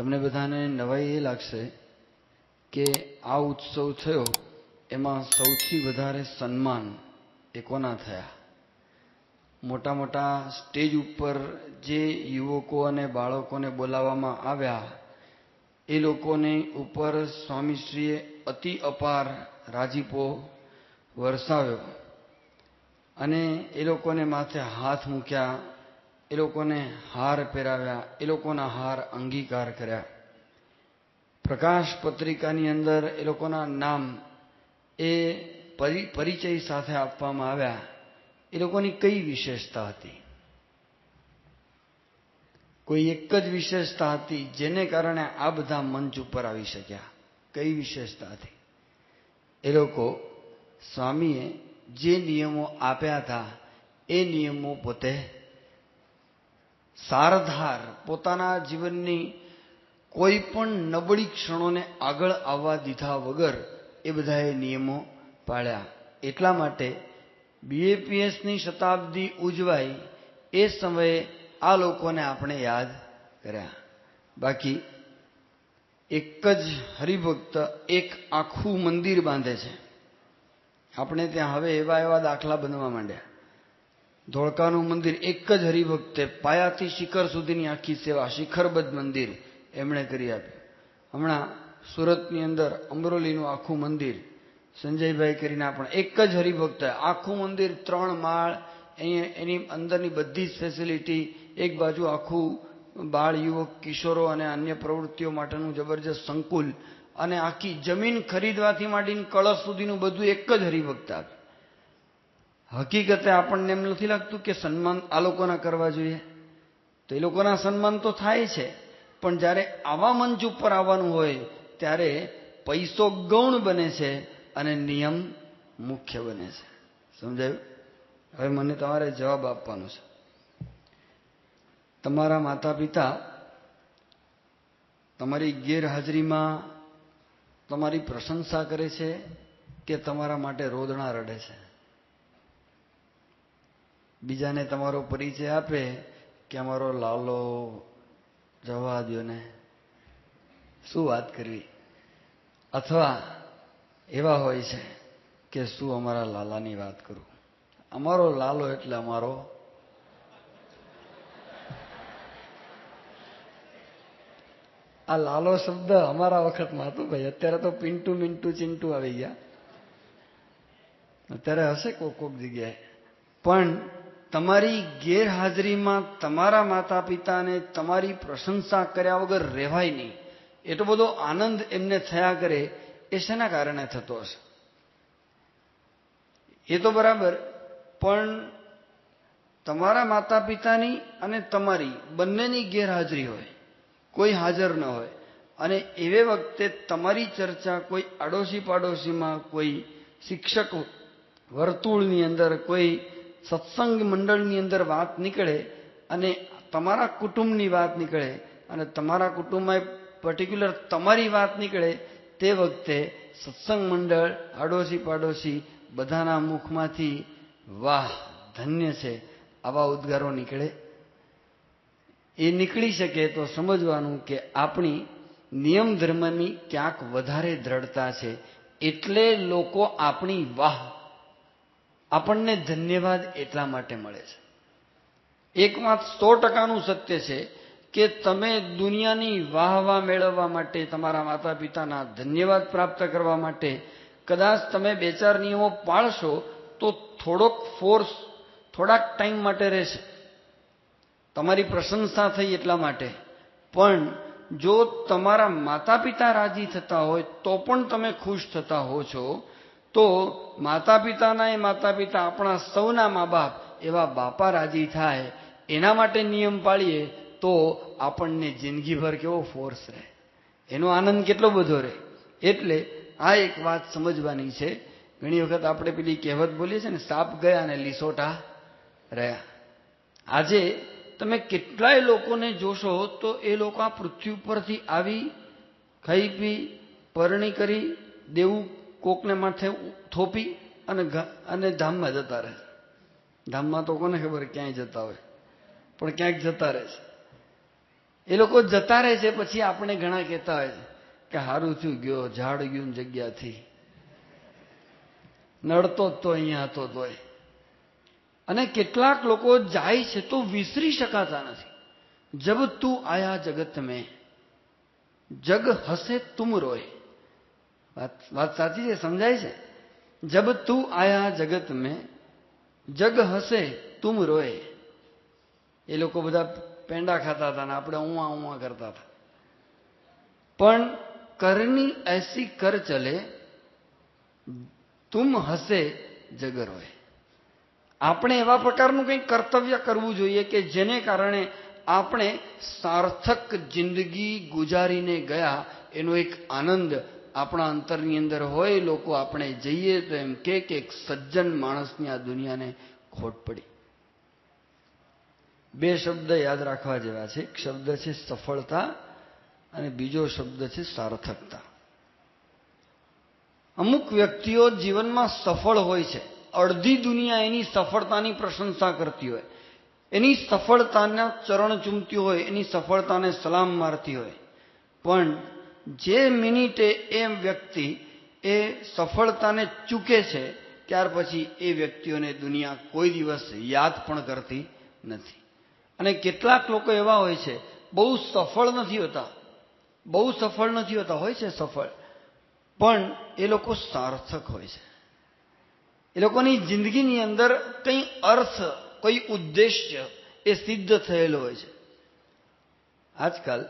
તમને બધાને નવાઈ એ લાગશે કે આ ઉત્સવ થયો એમાં સૌથી વધારે સન્માન એ કોના થયા? મોટા મોટા સ્ટેજ ઉપર જે યુવકો અને બાળકોને બોલાવવામાં આવ્યા એ લોકોને ઉપર સ્વામીશ્રીએ અતિ અપાર રાજીપો વરસાવ્યો અને એ લોકોને માથે હાથ મૂક્યા, એ લોકોને હાર પહેરાવ્યા, એ લોકોના હાર અંગીકાર કર્યા. પ્રકાશ પત્રિકાની અંદર એ લોકોના નામ એ પરિચય સાથે આપવામાં આવ્યા. એ લોકોની કઈ વિશેષતા હતી? કોઈ એક જ વિશેષતા હતી જેને કારણે આ બધા મંચ ઉપર આવી શક્યા. કઈ વિશેષતા હતી? એ લોકો સ્વામીએ જે નિયમો આપ્યા હતા એ નિયમો પોતે સારધાર પોતાના જીવનની કોઈ પણ નબળી ક્ષણોને આગળ આવવા દીધા વગર એ બધાએ નિયમો પાળ્યા. એટલા માટે BAPSની શતાબ્દી ઉજવાઈ એ સમયે આ લોકોને આપણે યાદ કર્યા. બાકી એક જ હરિભક્ત એક આખું મંદિર બાંધે છે. આપણે ત્યાં હવે એવા દાખલા બનવા માંડ્યા. ધોળકાનું મંદિર એક જ હરિભક્તે પાયાથી શિખર સુધીની આખી સેવા, શિખરબદ્ધ મંદિર એમણે કરી આપ્યું. હમણાં સુરતની અંદર અમરોલીનું આખું મંદિર સંજયભાઈ કરીને આપણે એક જ હરિભક્ત આખું મંદિર 3 માળ, એની અંદરની બધી જ ફેસિલિટી, એક બાજુ આખું બાળ યુવક કિશોરો અને અન્ય પ્રવૃત્તિઓ માટેનું જબરજસ્ત સંકુલ અને આખી જમીન ખરીદવાથી માંડીને કળશ સુધીનું બધું એક જ હરિભક્ત આપે. હકીકતે આપણને એમ નથી લાગતું કે સન્માન આ લોકોના કરવા જોઈએ? તો એ લોકોના સન્માન તો થાય છે, પણ જ્યારે આવા મંચ ઉપર આવવાનું હોય ત્યારે પૈસો ગૌણ બને છે અને નિયમ મુખ્ય બને છે. સમજાયું? હવે મને તમારે જવાબ આપવાનો છે. તમારા માતા પિતા તમારી ગેરહાજરીમાં તમારી પ્રશંસા કરે છે કે તમારા માટે રોદણા રડે છે? બીજાને તમારો પરિચય આપે કે અમારો લાલો, જવા દ્યો ને, શું વાત કરવી? અથવા એવા હોય છે કે શું અમારા લાલાની વાત કરું, અમારો લાલો એટલે અમારો. આ લાલો શબ્દ અમારા વખતમાં હતો ભાઈ. અત્યારે તો પિન્ટુ, મિન્ટુ, ચિન્ટુ આવી ગયા. અત્યારે હશે કોક જગ્યાએ. પણ તમારી ગેરહાજરીમાં તમારા માતા પિતાને તમારી પ્રશંસા કર્યા વગર રહેવાય નહીં. એટલો બધો આનંદ એમને થયા કરે એ શેના કારણે થતો હશે? એ તો બરાબર, પણ તમારા માતા પિતાની અને તમારી બંનેની ગેરહાજરી હોય, કોઈ હાજર ન હોય, અને એવે વખતે તમારી ચર્ચા કોઈ આડોશી પાડોશીમાં, કોઈ શિક્ષક વર્તુળની અંદર, કોઈ સત્સંગ મંડળની અંદર વાત નીકળે અને તમારા કુટુંબની વાત નીકળે અને તમારા કુટુંબમાં પર્ટિક્યુલર તમારી વાત નીકળે, તે વખતે સત્સંગ મંડળ, આડોશી પાડોશી બધાના મુખમાંથી વાહ, ધન્ય છે, આવા ઉદ્ગારો નીકળે. એ નીકળી શકે તો સમજવાનું કે આપણી નિયમ ધર્મની ક્યાંક વધારે દ્રઢતા છે. એટલે લોકો આપણી વાહ, આપણને ધન્યવાદ એટલા માટે મળે છે. એક વાત 100%નું સત્ય છે કે તમે દુનિયાની વાહ મેળવવા માટે, તમારા માતા પિતાના ધન્યવાદ પ્રાપ્ત કરવા માટે કદાચ તમે 2-4 નિયમો પાળશો તો થોડોક ફોર્સ થોડાક ટાઈમ માટે રહેશે, તમારી પ્રશંસા થઈ એટલા માટે. પણ જો તમારા માતા પિતા રાજી થતા હોય તો પણ તમે ખુશ થતા હો છો, તો માતા પિતાના એ માતા પિતા, આપણા સૌના મા બાપ, એવા બાપા રાજી થાય એના માટે નિયમ પાળીએ તો આપણને જિંદગીભર કેવો ફોર્સ રહે, એનો આનંદ કેટલો બધો રહે. એટલે આ એક વાત સમજવાની છે. ઘણી વખત આપણે પેલી કહેવત બોલીએ છીએ ને, સાપ ગયા અને લીસોટા રહ્યા. આજે તમે કેટલાય લોકોને જોશો તો એ લોકો આ પૃથ્વી ઉપરથી આવી, ખાઈ પી, પરણી કરી, દેવું કોકને માથે થોપી અને ધામમાં જતા રહે. ધામમાં તો કોને ખબર ક્યાંય જતા હોય, પણ ક્યાંક જતા રહે છે. એ લોકો જતા રહે છે, પછી આપણે ઘણા કહેતા હોય છે કે હારું થયું ગયો, ઝાડ ગયું જગ્યાથી, નડતો જ તો અહીંયા હતો તોય. અને કેટલાક લોકો જાય છે તો વિસરી શકાતા નથી. જબ તું આયા જગત મેં જગ હસે તુમ રોય. વાત સાચી છે, સમજાય છે? જબ તું આયા જગત મેં જગ હસે તુમ રોય. એ લોકો બધા પેંડા ખાતા હતા ને આપણે ઉવા ઉવા કરતા હતા. પણ કરની એસી કર ચલે તુમ હસે જગ રોય. આપણે એવા પ્રકારનું કંઈક કર્તવ્ય કરવું જોઈએ કે જેને કારણે આપણે સાર્થક જિંદગી ગુજારીને ગયા એનો એક આનંદ આપણા અંતરની અંદર હોય. લોકો આપણે જઈએ તો એમ કે એક સજ્જન માણસની આ દુનિયાને ખોટ પડી. બે શબ્દ યાદ રાખવા જેવા છે. એક શબ્દ છે સફળતા અને બીજો શબ્દ છે સાર્થકતા. અમુક વ્યક્તિઓ જીવનમાં સફળ હોય છે, અડધી દુનિયા એની સફળતાની પ્રશંસા કરતી હોય, એની સફળતાના ચરણ ચૂમતી હોય, એની સફળતાને સલામ મારતી હોય. પણ જે મિનિટે એ વ્યક્તિ એ સફળતાને ચૂકે છે ત્યાર પછી એ વ્યક્તિઓને દુનિયા કોઈ દિવસ યાદ પણ કરતી નથી. અને કેટલાક લોકો એવા હોય છે બહુ સફળ નથી હોતા, હોય છે સફળ, પણ એ લોકો સાર્થક હોય છે. એ લોકોની જિંદગીની અંદર કંઈ અર્થ, કોઈ ઉદ્દેશ્ય એ સિદ્ધ થયેલો હોય છે. આજકાલ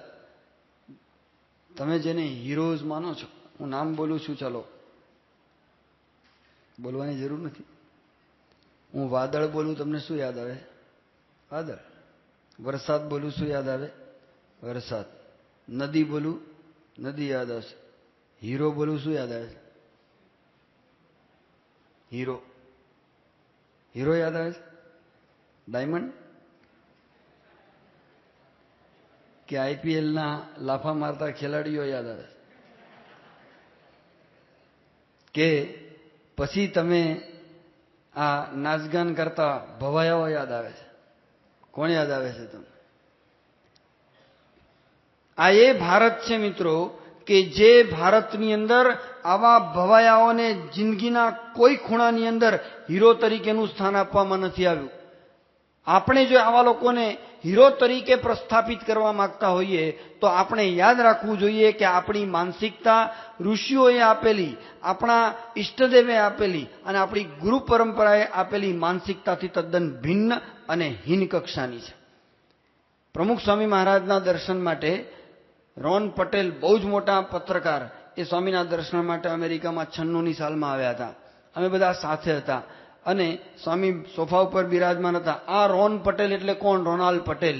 તમે જેને હીરોઝ માનો છો, હું નામ બોલું છું, ચાલો બોલવાની જરૂર નથી. હું વાદળ બોલું, તમને શું યાદ આવે? વાદળ. વરસાદ બોલું, શું યાદ આવે? વરસાદ. નદી બોલું, નદી યાદ આવશે. હીરો બોલું, શું યાદ આવે? હીરો. હીરો યાદ આવે છે? ડાયમંડ કે આઈપીએલના લાફા મારતા ખેલાડીઓ યાદ આવે કે પછી તમે આ નાચગાન કરતા ભવાયાઓ યાદ આવે છે? કોણ યાદ આવે છે તમને? આ એ ભારત છે મિત્રો કે જે ભારતની અંદર આવા ભવાયાઓને જિંદગીના કોઈ ખૂણાની અંદર હીરો તરીકેનું સ્થાન આપવામાં નથી આવ્યું. આપણે જો આવા લોકોને હીરો તરીકે પ્રસ્થાપિત કરવા માંગતા હોઈએ તો આપણે યાદ રાખવું જોઈએ કે આપણી માનસિકતા ઋષિઓએ આપેલી, આપણા ઈષ્ટદેવે આપેલી અને આપણી ગુરુ પરંપરાએ આપેલી માનસિકતાથી તદ્દન ભિન્ન અને હીન કક્ષાની છે. પ્રમુખ સ્વામી મહારાજના દર્શન માટે રોન પટેલ, બહુ જ મોટા પત્રકાર, એ સ્વામીના દર્શન માટે અમેરિકામાં 96ની સાલમાં આવ્યા હતા. અમે બધા સાથે હતા અને સ્વામી સોફા ઉપર બિરાજમાન હતા. આ રોન પટેલ એટલે કોણ? રોનાલ્ડ પટેલ.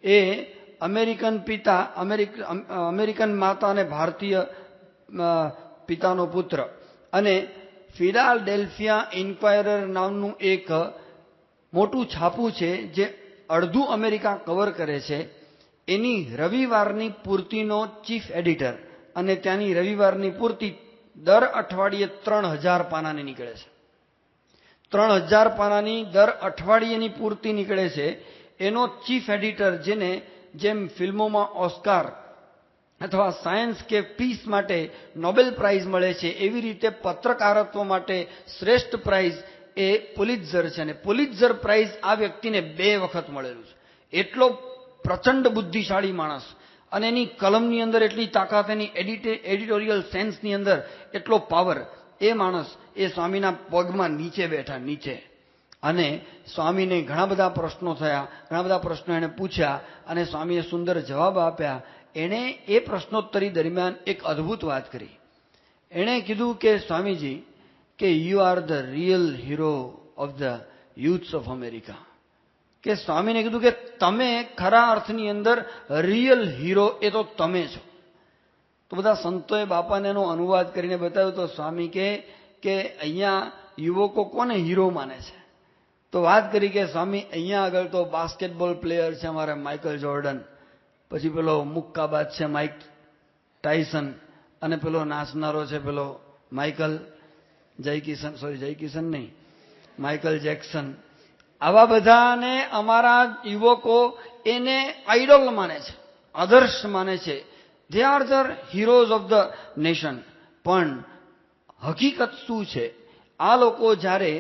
એ અમેરિકન પિતા, અમેરિકન માતા અને ભારતીય પિતાનો પુત્ર. અને ફિલાડેલ્ફિયા ઇન્ક્વાયરર નામનું એક મોટું છાપું છે જે અડધું અમેરિકા કવર કરે છે. એની રવિવારની પૂર્તિનો ચીફ એડિટર, અને ત્યાંની રવિવારની પૂર્તિ દર અઠવાડિયે 3000 પાનાની નીકળે છે. 3000 પાનાની દર અઠવાડિયેની પૂર્તિ નીકળે છે. એનો ચીફ એડિટર, જેને જેમ ફિલ્મોમાં ઓસ્કાર અથવા સાયન્સ કે પીસ માટે નોબેલ પ્રાઇઝ મળે છે, એવી રીતે પત્રકારત્વ માટે શ્રેષ્ઠ પ્રાઇઝ એ પુલિત્ઝર છે. અને પુલિત્ઝર પ્રાઇઝ આ વ્યક્તિને 2 વખત મળેલું છે. એટલો પ્રચંડ બુદ્ધિશાળી માણસ, અને એની કલમની અંદર એટલી તાકાત, એની એડિટોરિયલ સેન્સની અંદર એટલો પાવર. એ માણસ એ સ્વામીના પગમાં નીચે બેઠા, નીચે. અને સ્વામીને ઘણા બધા પ્રશ્નો થયા, ઘણા બધા પ્રશ્નો એણે પૂછ્યા અને સ્વામીએ સુંદર જવાબ આપ્યા. એણે એ પ્રશ્નોત્તરી દરમિયાન એક અદ્ભુત વાત કરી. એણે કીધું કે સ્વામીજી, કે you are the real hero of the youths of America. કે સ્વામીને કીધું કે તમે ખરા અર્થની અંદર રિયલ હીરો એ તો તમે છો. તો બધા સંતોએ બાપાને એનો અનુવાદ કરીને બતાવ્યું. તો સ્વામી કે અહીંયા યુવકો કોને હીરો માને છે? તો વાત કરી કે સ્વામી, અહીંયા આગળ તો બાસ્કેટબોલ પ્લેયર છે અમારા માઇકલ જોર્ડન, પછી પેલો મુક્કાબાજ છે માઇક ટાયસન, અને પેલો નાચનારો છે પેલો માઇકલ જેક્સન. આવા બધાને અમારા યુવકો એને આઈડોલ માને છે. આદર્શ માને છે. They are the heroes of the nation. પણ હકીકત શું છે? આ લોકો જ્યારે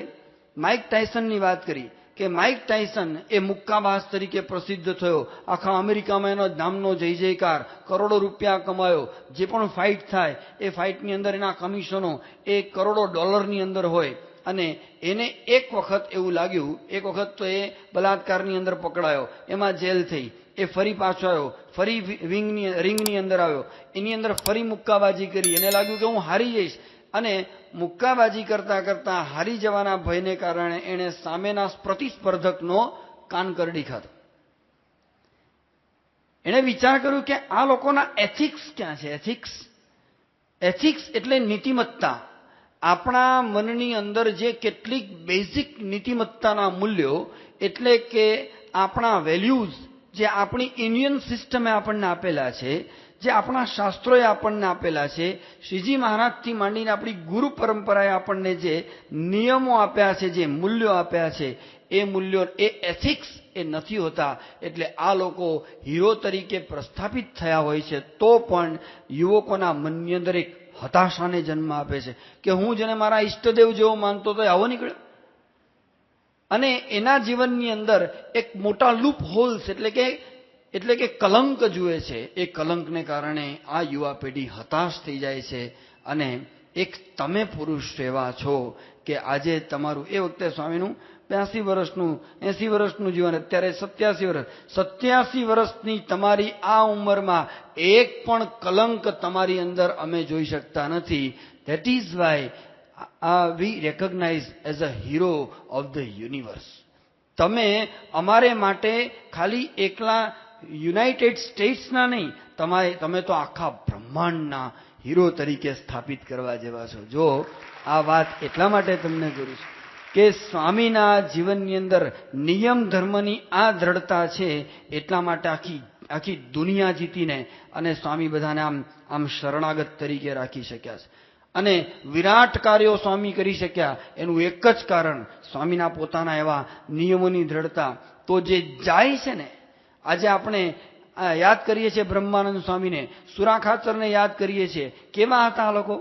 માઇક ટાયસનની વાત કરી કે માઇક ટાયસન એ મુક્કાબાજ તરીકે પ્રસિદ્ધ થયો, આખા અમેરિકામાં એનો નામનો જય જયકાર, કરોડો રૂપિયા કમાયો. જે પણ ફાઇટ થાય એ ફાઇટની અંદર એના કમિશનો એ કરોડો ડોલરની અંદર હોય. અને એને એક વખત એવું લાગ્યું, એક વખત તો એ બલાત્કારની અંદર પકડાયો, એમાં જેલ થઈ, એ ફરી પાછો આવ્યો, ફરી રિંગની અંદર આવ્યો, એની અંદર ફરી મુક્કાબાજી કરી. એને લાગ્યું કે હું હારી જઈશ, અને મુક્કાબાજી કરતા કરતા હારી જવાના ભયને કારણે એણે સામેના પ્રતિસ્પર્ધકનો કાન કરડી ખાધો. એણે વિચાર કર્યો કે આ લોકોના એથિક્સ ક્યાં છે? એથિક્સ એટલે નીતિમત્તા. આપણા મનની અંદર જે કેટલીક બેઝિક નીતિમત્તાના મૂલ્યો, એટલે કે આપણા વેલ્યુઝ, જે આપણી ઇન્ડિયન સિસ્ટમે આપણને આપેલા છે, જે આપણા શાસ્ત્રોએ આપણને આપેલા છે, શ્રીજી મહારાજથી માંડીને આપણી ગુરુ પરંપરાએ આપણને જે નિયમો આપ્યા છે, જે મૂલ્યો આપ્યા છે, એ મૂલ્યો, એ એથિક્સ એ નથી હોતા. એટલે આ લોકો હીરો તરીકે પ્રસ્થાપિત થયા હોય છે, તો પણ યુવકોના મનની અંદર એક હતાશાને જન્મ આપે છે કે હું જેને મારા ઈષ્ટદેવ જેવો માનતો હતો આવો નીકળ્યો. અને એના જીવનની અંદર એક મોટા લૂપ હોલ્સ, એટલે કે કલંક જુએ છે. એ કલંકને કારણે આ યુવા પેઢી હતાશ થઈ જાય છે. અને એક તમે પુરુષ એવા છો કે આજે તમારું, એ વખતે સ્વામીનું 82 વર્ષનું 80 વર્ષનું જીવન, અત્યારે 87 વર્ષ. 87 વર્ષની તમારી આ ઉંમરમાં એક પણ કલંક તમારી અંદર અમે જોઈ શકતા નથી. That is why we recognise as a hero of the universe. તમે અમારે માટે ખાલી એકલા યુનાઇટેડ સ્ટેટ્સના નહીં, તમે તો આખા બ્રહ્માંડના હીરો તરીકે સ્થાપિત કરવા જેવા છો. જો આ વાત એટલા માટે તમને કરું છું કે સ્વામીના જીવનની અંદર નિયમ ધર્મની આ દ્રઢતા છે, એટલા માટે આખી દુનિયા જીતીને અને સ્વામી બધાને આમ શરણાગત તરીકે રાખી શક્યા છે. અને વિરાટ કાર્યો સ્વામી કરી શક્યા એનું એક જ કારણ સ્વામીના પોતાના એવા નિયમોની દ્રઢતા. તો જે જાય છે ને, આજે આપણે યાદ કરીએ છીએ બ્રહ્માનંદ સ્વામીને, સુરા ખાચરને યાદ કરીએ છીએ. કેવા હતા આ લોકો?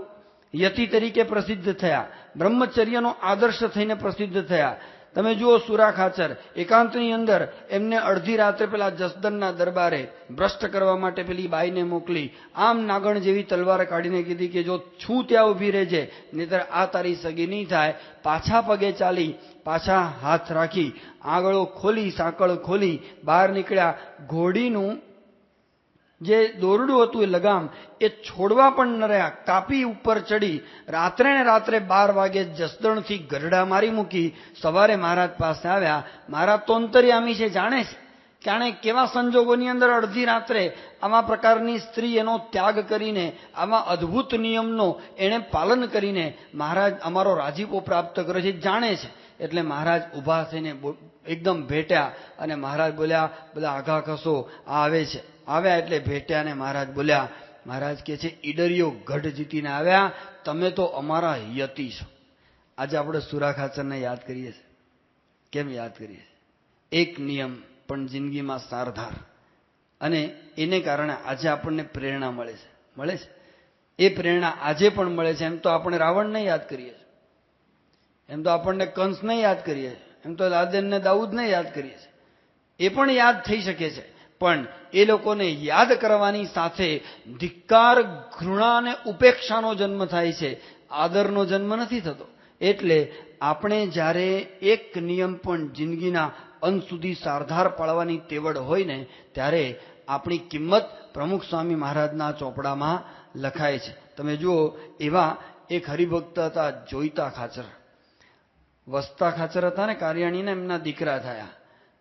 યતિ તરીકે પ્રસિદ્ધ થયા, બ્રહ્મચર્યનો આદર્શ થઈને પ્રસિદ્ધ થયા. તમે જુઓ સુરા ખાચર એકાંતની અંદર એમને અડધી રાત્રે પેલા જસદનના દરબારે ભ્રષ્ટ કરવા માટે પેલી બાઈને મોકલી, આમ નાગણ જેવી તલવાર કાઢીને કીધી કે જો છું ત્યાં ઊભી રહેજે, નહીતર આ તારી સગી નહીં થાય. પાછા પગે ચાલી, પાછા હાથ રાખી, આંગળો ખોલી, સાંકળ ખોલી બહાર નીકળ્યા. ઘોડીનું જે દોરડું હતું એ લગામ એ છોડવા પણ ન રહ્યા, કાપી ઉપર ચડી, રાત્રે ને રાત્રે 12 વાગે જસદણથી ગરડા મારી મૂકી. સવારે મહારાજ પાસે આવ્યા. મહારાજ તો અંતર્યામી છે, જાણે છે કે આણે કેવા સંજોગોની અંદર અડધી રાત્રે આવા પ્રકારની સ્ત્રી એનો ત્યાગ કરીને, આવા અદ્ભુત નિયમનો એણે પાલન કરીને મહારાજ અમારો રાજીપો પ્રાપ્ત કર્યો છે, જાણે છે. એટલે મહારાજ ઊભા થઈને એકદમ ભેટ્યા અને મહારાજ બોલ્યા, બધા આઘા ખસો આવે છે. આવ્યા એટલે ભેટ્યા અને મહારાજ બોલ્યા, મહારાજ કહે છે ઈડરિયો ગઢ જીતીને આવ્યા, તમે તો અમારા યતિ છો. આજે આપણે સુરા ખાચરને યાદ કરીએ છીએ. કેમ યાદ કરીએ? એક નિયમ પણ જિંદગીમાં સારધાર, અને એને કારણે આજે આપણને પ્રેરણા મળે છે. એ પ્રેરણા આજે પણ મળે છે. એમ તો આપણે રાવણને યાદ કરીએ છીએ, એમ તો આપણને કંસને યાદ કરીએ છીએ, એમ તો લાદેનને દાઉદને યાદ કરીએ છીએ. એ પણ યાદ થઈ શકે છે, પણ એ લોકોને યાદ કરવાની સાથે ધિક્કાર, ઘૃણા અને ઉપેક્ષાનો જન્મ થાય છે, આદરનો જન્મ નથી થતો. એટલે આપણે જ્યારે એક નિયમ પણ જિંદગીના અંત સુધી સારધાર પાડવાની તેવડ હોય ને, ત્યારે આપણી કિંમત પ્રમુખ સ્વામી મહારાજના ચોપડામાં લખાય છે. તમે જુઓ, એવા એક હરિભક્ત હતા જોઈતા ખાચર. વસતા ખાચર હતા ને કારિયાણીને એમના દીકરા થયા,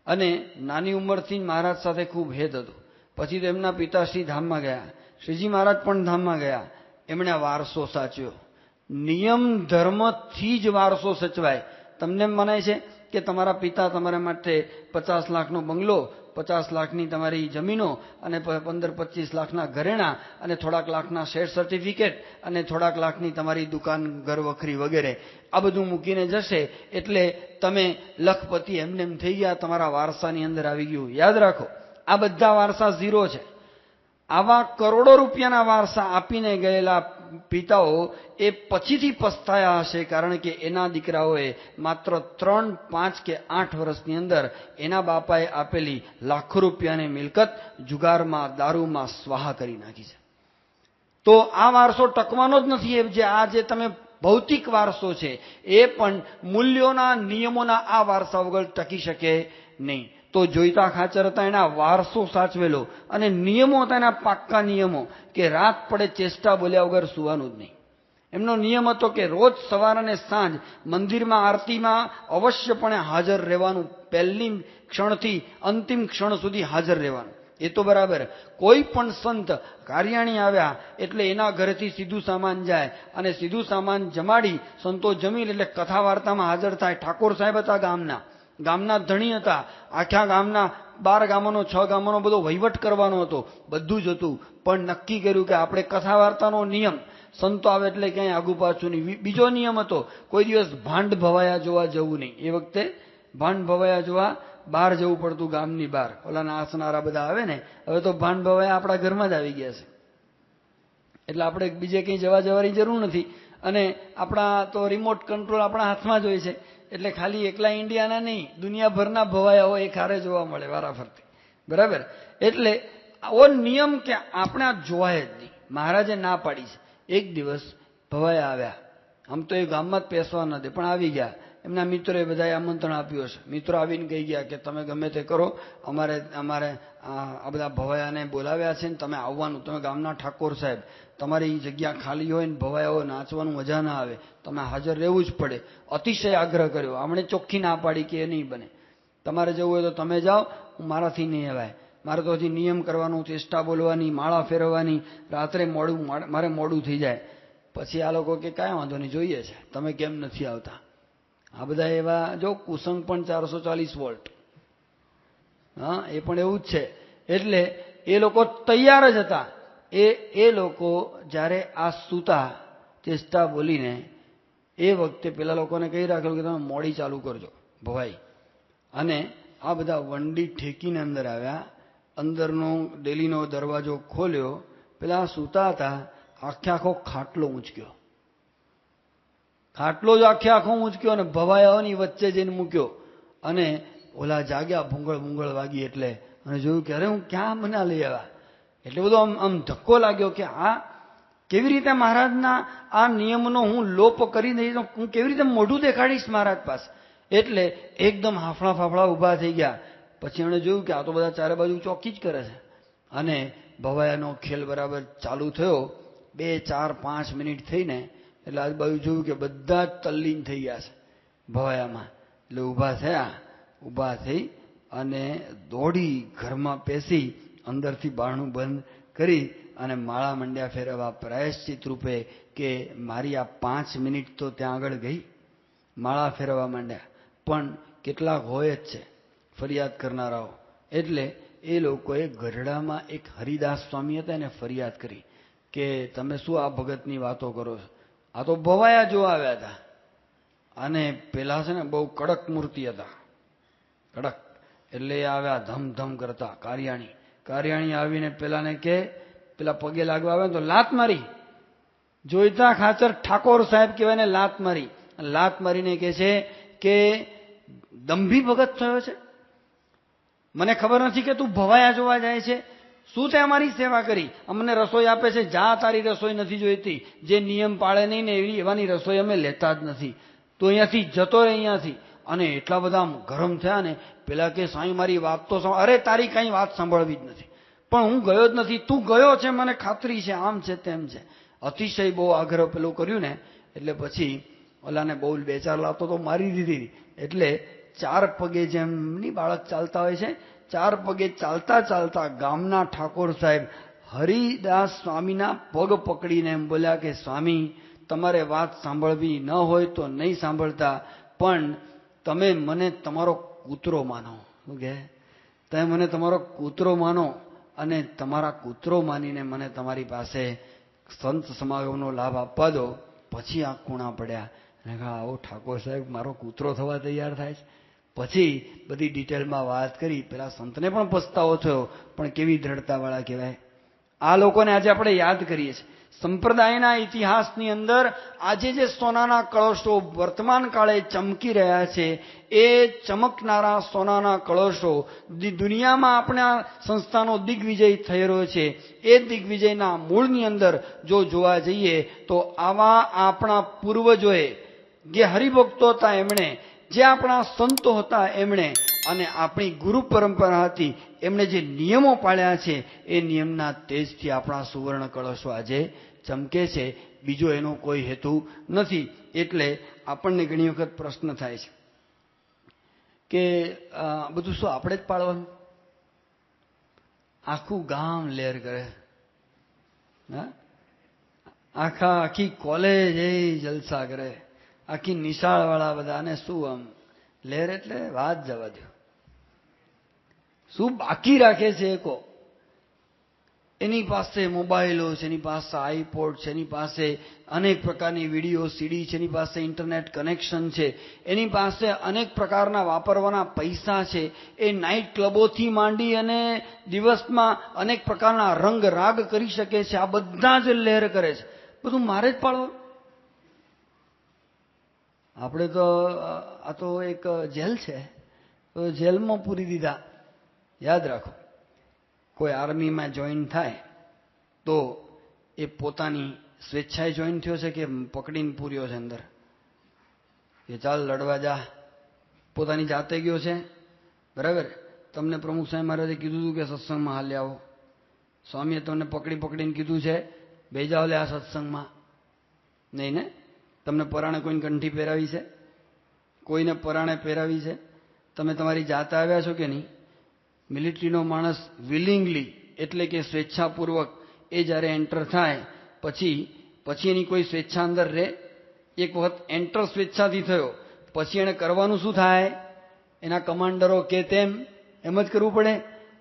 અને નાની ઉંમરથી મહારાજ સાથે ખૂબ હેત હતું. પછી તો એમના પિતાશ્રી ધામમાં ગયા, શ્રીજી મહારાજ પણ ધામમાં ગયા. એમણે વારસો સાચ્યો. નિયમ ધર્મથી જ વારસો સચવાય. તમને મનાય છે કે તમારા પિતા તમારા માટે 50 લાખનો બંગલો, 50 લાખની તમારી જમીનો અને 15-25 લાખના ઘરેણા અને થોડાક લાખના શેર સર્ટિફિકેટ અને થોડાક લાખની તમારી દુકાન, ઘર વખરી વગેરે આ બધું મૂકીને જશે એટલે તમે લખપતિ એમને એમ થઈ ગયા, તમારા વારસાની અંદર આવી ગયું. યાદ રાખો, આ બધા વારસા ઝીરો છે. આવા કરોડો રૂપિયાના વારસા આપીને ગયેલા પિતાઓ એ પછીથી પસ્તાયા હશે, કારણ કે એના દીકરાઓએ માત્ર 3, 5 કે 8 વર્ષની અંદર એના બાપાએ આપેલી લાખો રૂપિયાની મિલકત જુગારમાં, દારૂમાં સ્વાહા કરી નાખી છે. તો આ વારસો ટકવાનો જ નથી. જે આ જે તમે ભૌતિક વારસો છે એ પણ મૂલ્યોના, નિયમોના આ વારસા વગર ટકી શકે નહીં. તો જોઈતા ખાચર હતા, એના વારસો સાચવેલો અને નિયમો હતા એના પાક્કા નિયમો, કે રાત પડે ચેષ્ટા બોલ્યા વગર સુવાનું જ નહીં. એમનો નિયમ હતો કે રોજ સવાર અને સાંજ મંદિરમાં આરતીમાં અવશ્યપણે હાજર રહેવાનું, પહેલી ક્ષણથી અંતિમ ક્ષણ સુધી હાજર રહેવાનું. એ તો બરાબર. કોઈ પણ સંત કાર્યાણી આવ્યા એટલે એના ઘરેથી સીધું સામાન જાય અને સીધું સામાન જમાડી સંતો જમીન એટલે કથા વાર્તામાં હાજર થાય. ઠાકોર સાહેબ હતા ગામના ધણી હતા. આખા ગામના 12 ગામોનો 6 ગામોનો બધો વહીવટ કરવાનો હતો. બધું જ હતું. પણ નક્કી કર્યું કે આપણે કથા વાર્તાનો નિયમ, સંતો આવે એટલે ક્યાંય આગુ પાછું નહીં. બીજો નિયમ હતો, કોઈ દિવસ ભાંડ ભવાયા જોવા જવું નહીં. એ વખતે ભાંડ ભવાયા જોવા બહાર જવું પડતું, ગામની બહાર. ઓલા નાચનારા બધા આવે ને, હવે તો ભાંડ ભવાયા આપણા ઘરમાં જ આવી ગયા છે. એટલે આપણે બીજે કંઈ જવાની જરૂર નથી. અને આપણા તો રિમોટ કંટ્રોલ આપણા હાથમાં જ હોય છે. એટલે ખાલી એકલા ઇન્ડિયાના નહીં, દુનિયાભરના ભવાયા હોય એ ખારે જોવા મળે વારાફરતી. બરાબર. એટલે આવો નિયમ કે આપણે આ જોવાય જ નહીં. મહારાજે ના પાડી છે. એક દિવસ ભવાયા આવ્યા. આમ તો એ ગામમાં જ પેસવા નથી, પણ આવી ગયા. એમના મિત્રોએ બધાએ આમંત્રણ આપ્યું હશે. મિત્રો આવીને કહી ગયા કે તમે ગમે તે કરો, અમારે આ બધા ભવાયાને બોલાવ્યા છે ને તમે આવવાનું. તમે ગામના ઠાકોર સાહેબ, તમારી જગ્યા ખાલી હોય ને ભવાયાઓ નાચવાનું મજા ના આવે, તમે હાજર રહેવું જ પડે. અતિશય આગ્રહ કર્યો. આમણે ચોખ્ખી ના પાડી કે એ નહીં બને. તમારે જવું હોય તો તમે જાઓ, મારાથી નહીં અવાય. મારે તો હજી નિયમ કરવાનું, ચેષ્ટા બોલવાની, માળા ફેરવવાની, રાત્રે મારે મોડું થઈ જાય. પછી આ લોકો કે કાંઈ વાંધો નહીં, જોઈએ છે, તમે કેમ નથી આવતા. આ બધા એવા જો કુસંગ પણ 440 વોલ્ટ, હા એ પણ એવું જ છે. એટલે એ લોકો તૈયાર જ હતા. એ લોકો જ્યારે આ સૂતા ચેષ્ટા બોલીને, એ વખતે પેલા લોકોને કહી રાખેલું કે તમે મોડી ચાલુ કરજો ભવાઈ. અને આ બધા વંડી ઠેકીને અંદર આવ્યા. અંદરનો ડેલીનો દરવાજો ખોલ્યો. પેલા સૂતા હતા, આખો ખાટલો ઊંચક્યો. ખાટલો જ આખો ઊંચક્યો અને ભવાયાઓની વચ્ચે જઈને મૂક્યો. અને ઓલા જાગ્યા, ભૂંગળ વાગી એટલે, અને જોયું કે અરે હું ક્યાં મને લઈ આવ્યા. એટલે બધો આમ ધક્કો લાગ્યો કે આ કેવી રીતે મહારાજના આ નિયમનો હું લોપ કરી દઈશ, હું કેવી રીતે મોઢું દેખાડીશ મહારાજ પાસે. એટલે એકદમ હાફળા ફાફળા ઊભા થઈ ગયા. પછી એમણે જોયું કે આ તો બધા ચારે બાજુ ચોકી જ કરે છે. અને ભવાયાનો ખેલ બરાબર ચાલુ થયો. 2, 4, 5 મિનિટ થઈને એટલે આજુબાજુ જોયું કે બધા જ તલ્લીન થઈ ગયા છે ભવાયામાં. એટલે ઊભા થઈ અને દોડી ઘરમાં પેસી અંદરથી બારણું બંધ કરી અને માળા મંડ્યા ફેરવવા, પ્રાયશ્ચિત રૂપે કે મારી આ 5 મિનિટ તો ત્યાં આગળ ગઈ. માળા ફેરવવા માંડ્યા. પણ કેટલાક હોય જ છે ફરિયાદ કરનારાઓ. એટલે એ લોકોએ ગઢડામાં એક હરિદાસ સ્વામી હતા, એને ફરિયાદ કરી કે તમે શું આ ભગતની વાતો કરો છો, આ તો ભવાયા જોવા આવ્યા હતા. અને પેલા છે ને બહુ કડક મૂર્તિ હતા, કડક. એટલે આવ્યા ધમધમ કરતા. કાર્યાણી આવીને પેલાને કે, પેલા પગે લાગવા આવે તો લાત મારી. જોઈતા ખાચર ઠાકોર સાહેબ કહેવાય ને લાત મારીને કે છે કે દંભી ભગત થયો છે, મને ખબર નથી કે તું ભવાયા જોવા જાય છે, શું તે અમારી સેવા કરી, અમને રસોઈ આપે છે, જા તારી રસોઈ નથી જોઈતી, જે નિયમ પાળે નહીં ને એવાની રસોઈ અમે લેતા જ નથી, તું અહીંયાથી જતો રહે અહીંયાથી. અને એટલા બધા ગરમ થયા ને. પેલા કે સાંઈ મારી વાત તો અરે તારી કઈ વાત સાંભળવી જ નથી, પણ હું ગયો જ નથી, તું ગયો છે મને ખાતરી છે, આમ છે તેમ છે. અતિશય બહુ આગ્રહ પેલું કર્યું ને. એટલે પછી ઓલાને બહુ 2-4 લાતો તો મારી દીધી. એટલે 4 પગે જેમની બાળક ચાલતા હોય છે, 4 પગે ચાલતા ગામના ઠાકોર સાહેબ હરિદાસ સ્વામીના પગ પકડીને એમ બોલ્યા કે સ્વામી, તમારે વાત સાંભળવી ન હોય તો નહીં સાંભળતા, પણ તમે મને તમારો કૂતરો માનો. શું કહે? તમે મને તમારો કૂતરો માનો અને તમારા કૂતરો માનીને મને તમારી પાસે સંત સમાગમનો લાભ આપવા દો. પછી આ કૂણા પડ્યા અને આવો ઠાકોર સાહેબ મારો કૂતરો થવા તૈયાર થાય છે. પછી બધી ડિટેલમાં વાત કરી. પેલા સંતને પણ પસ્તાવો થયો, પણ કેવી દ્રઢતાવાળા કહેવાય. આ લોકોને આજે આપણે યાદ કરીએ છીએ. સંપ્રદાયના ઇતિહાસની અંદર આજે જે સોનાના કળશો વર્તમાન કાળે ચમકી રહ્યા છે, એ ચમકનારા સોનાના કળશો દુનિયામાં આપણા સંસ્થાનો દિગ્વિજય થઈ રહ્યો છે. એ દિગ્વિજયના મૂળની અંદર જો જોવા જઈએ તો આવા આપણા પૂર્વજોએ, જે હરિભક્તો હતા એમણે, જે આપણા સંતો હતા એમણે, અને આપણી ગુરુ પરંપરા હતી એમણે જે નિયમો પાળ્યા છે, એ નિયમના તેજથી આપણા સુવર્ણ કળશો આજે ચમકે છે. બીજો એનો કોઈ હેતુ નથી. એટલે આપણને ઘણી વખત પ્રશ્ન થાય છે કે બધું શું આપણે જ પાળવાનું? આખું ગામ લહેર કરે, આખી કોલેજ એ જલસા કરે, આખી નિશાળવાળા બધા, અને શું આમ લહેર એટલે વાત જવા દો. શું બાકી રાખે છે એ કહો? એની પાસે મોબાઈલો છે, એની પાસે આઈપોડ છે, એની પાસે અનેક પ્રકારની વિડીયો સીડી છે, એની પાસે ઇન્ટરનેટ કનેક્શન છે, એની પાસે અનેક પ્રકારના વાપરવાના પૈસા છે. એ નાઇટ ક્લબોથી માંડી અને દિવસમાં અનેક પ્રકારના રંગ રાગ કરી શકે છે. આ બધા જ લહેર કરે છે. બધું મારે જ પાડવાનું? આપણે તો આ તો એક જેલ છે, તો જેલમાં પૂરી દીધા. યાદ રાખો, કોઈ આર્મીમાં જોઈન થાય તો એ પોતાની સ્વેચ્છાએ જોઈન થયો છે કે પકડીને પૂર્યો છે અંદર? કે ચાલ લડવા જા, પોતાની જાતે ગયો છે? બરાબર. તમને પ્રમુખ સાહેબ મહારાજે કીધું હતું કે સત્સંગમાં હાલ્યા આવો. સ્વામીએ તમને પકડીને કીધું છે બે જાઓ લે આ સત્સંગમાં? નહીં ને? તમને પરાણે કોઈને કંઠી પહેરાવી છે? કોઈને પરાણે પહેરાવી છે? તમે તમારી જાતે આવ્યા છો કે નહીં? મિલિટરીનો માણસ વિલિંગલી એટલે કે સ્વેચ્છાપૂર્વક એ જ્યારે એન્ટર થાય પછી એની કોઈ સ્વેચ્છા અંદર રહે? એક વખત એન્ટર સ્વેચ્છાથી થયો પછી એને કરવાનું શું થાય? એના કમાન્ડરો કે તેમ એમ જ કરવું પડે.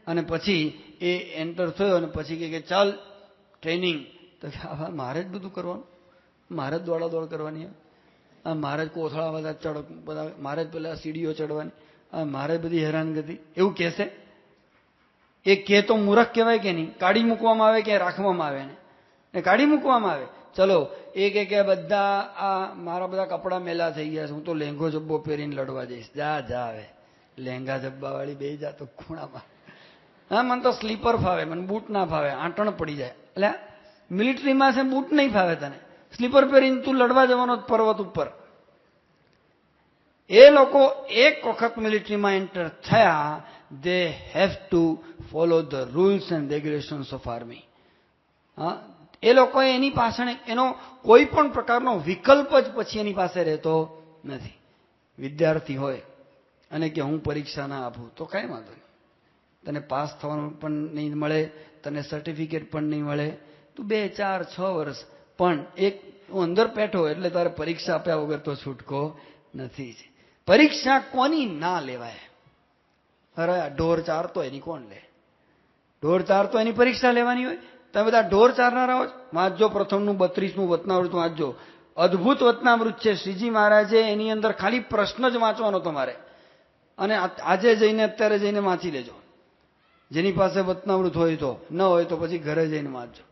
અને પછી એ એન્ટર થયો અને પછી કે ચાલ ટ્રેનિંગ. તો મારે જ બધું કરવાનું? મારે જ દોડાદોડ કરવાની? મારે જ કોથળા બધા મારે જ પેલા સીડીઓ ચડવાની? મારે બધી હેરાનગતિ? એવું કહેશે? એ કે તો મૂર્ખ કહેવાય કે નહીં? કાઢી મૂકવામાં આવે કે રાખવામાં આવે? ને કાઢી મૂકવામાં આવે. ચલો એ કે બધા આ મારા બધા કપડાં મેલા થઈ ગયા છે, હું તો લેંઘો જબ્બો પહેરીને લડવા જઈશ. જા આવે લેંઘા જબ્બા વાળી બે જા તો ખૂણામાં. હા, મને તો સ્લીપર ફાવે, મને બૂટ ના ફાવે, આંટણ પડી જાય. એટલે મિલિટરીમાં છે બૂટ નહીં ફાવે તને, સ્લીપર પહેરીને તું લડવા જવાનો પર્વત ઉપર. એ લોકો એક વખત મિલિટરીમાં એન્ટર થયા, they have to follow the rules and regulations of army. એ લોકોએ એની પાછળ એનો કોઈ પણ પ્રકારનો વિકલ્પ જ પછી એની પાસે રહેતો નથી. વિદ્યાર્થી હોય અને કે હું પરીક્ષા ના આપું તો કાંઈ વાંધો નહીં, તને પાસ થવાનું પણ નહીં મળે, તને સર્ટિફિકેટ પણ નહીં મળે. તું 2, 4, 6 વર્ષ પણ એક અંદર પેઠો એટલે તારે પરીક્ષા આપ્યા વગર તો છૂટકો નથી જ. પરીક્ષા કોની ના લેવાય? અરે ઢોર ચારતો એની કોણ લે? ઢોર ચારતો એની પરીક્ષા લેવાની હોય? તમે બધા ઢોર ચારનારા હો. વાંચજો પ્રથમનું 32મું વતનામૃત વાંચજો. અદભુત વતનામૃત છે. શ્રીજી મહારાજે એની અંદર ખાલી પ્રશ્ન જ વાંચવાનો તમારે, અને આજે જઈને અત્યારે જઈને વાંચી લેજો. જેની પાસે વતનામૃત હોય તો, ન હોય તો પછી ઘરે જઈને વાંચજો.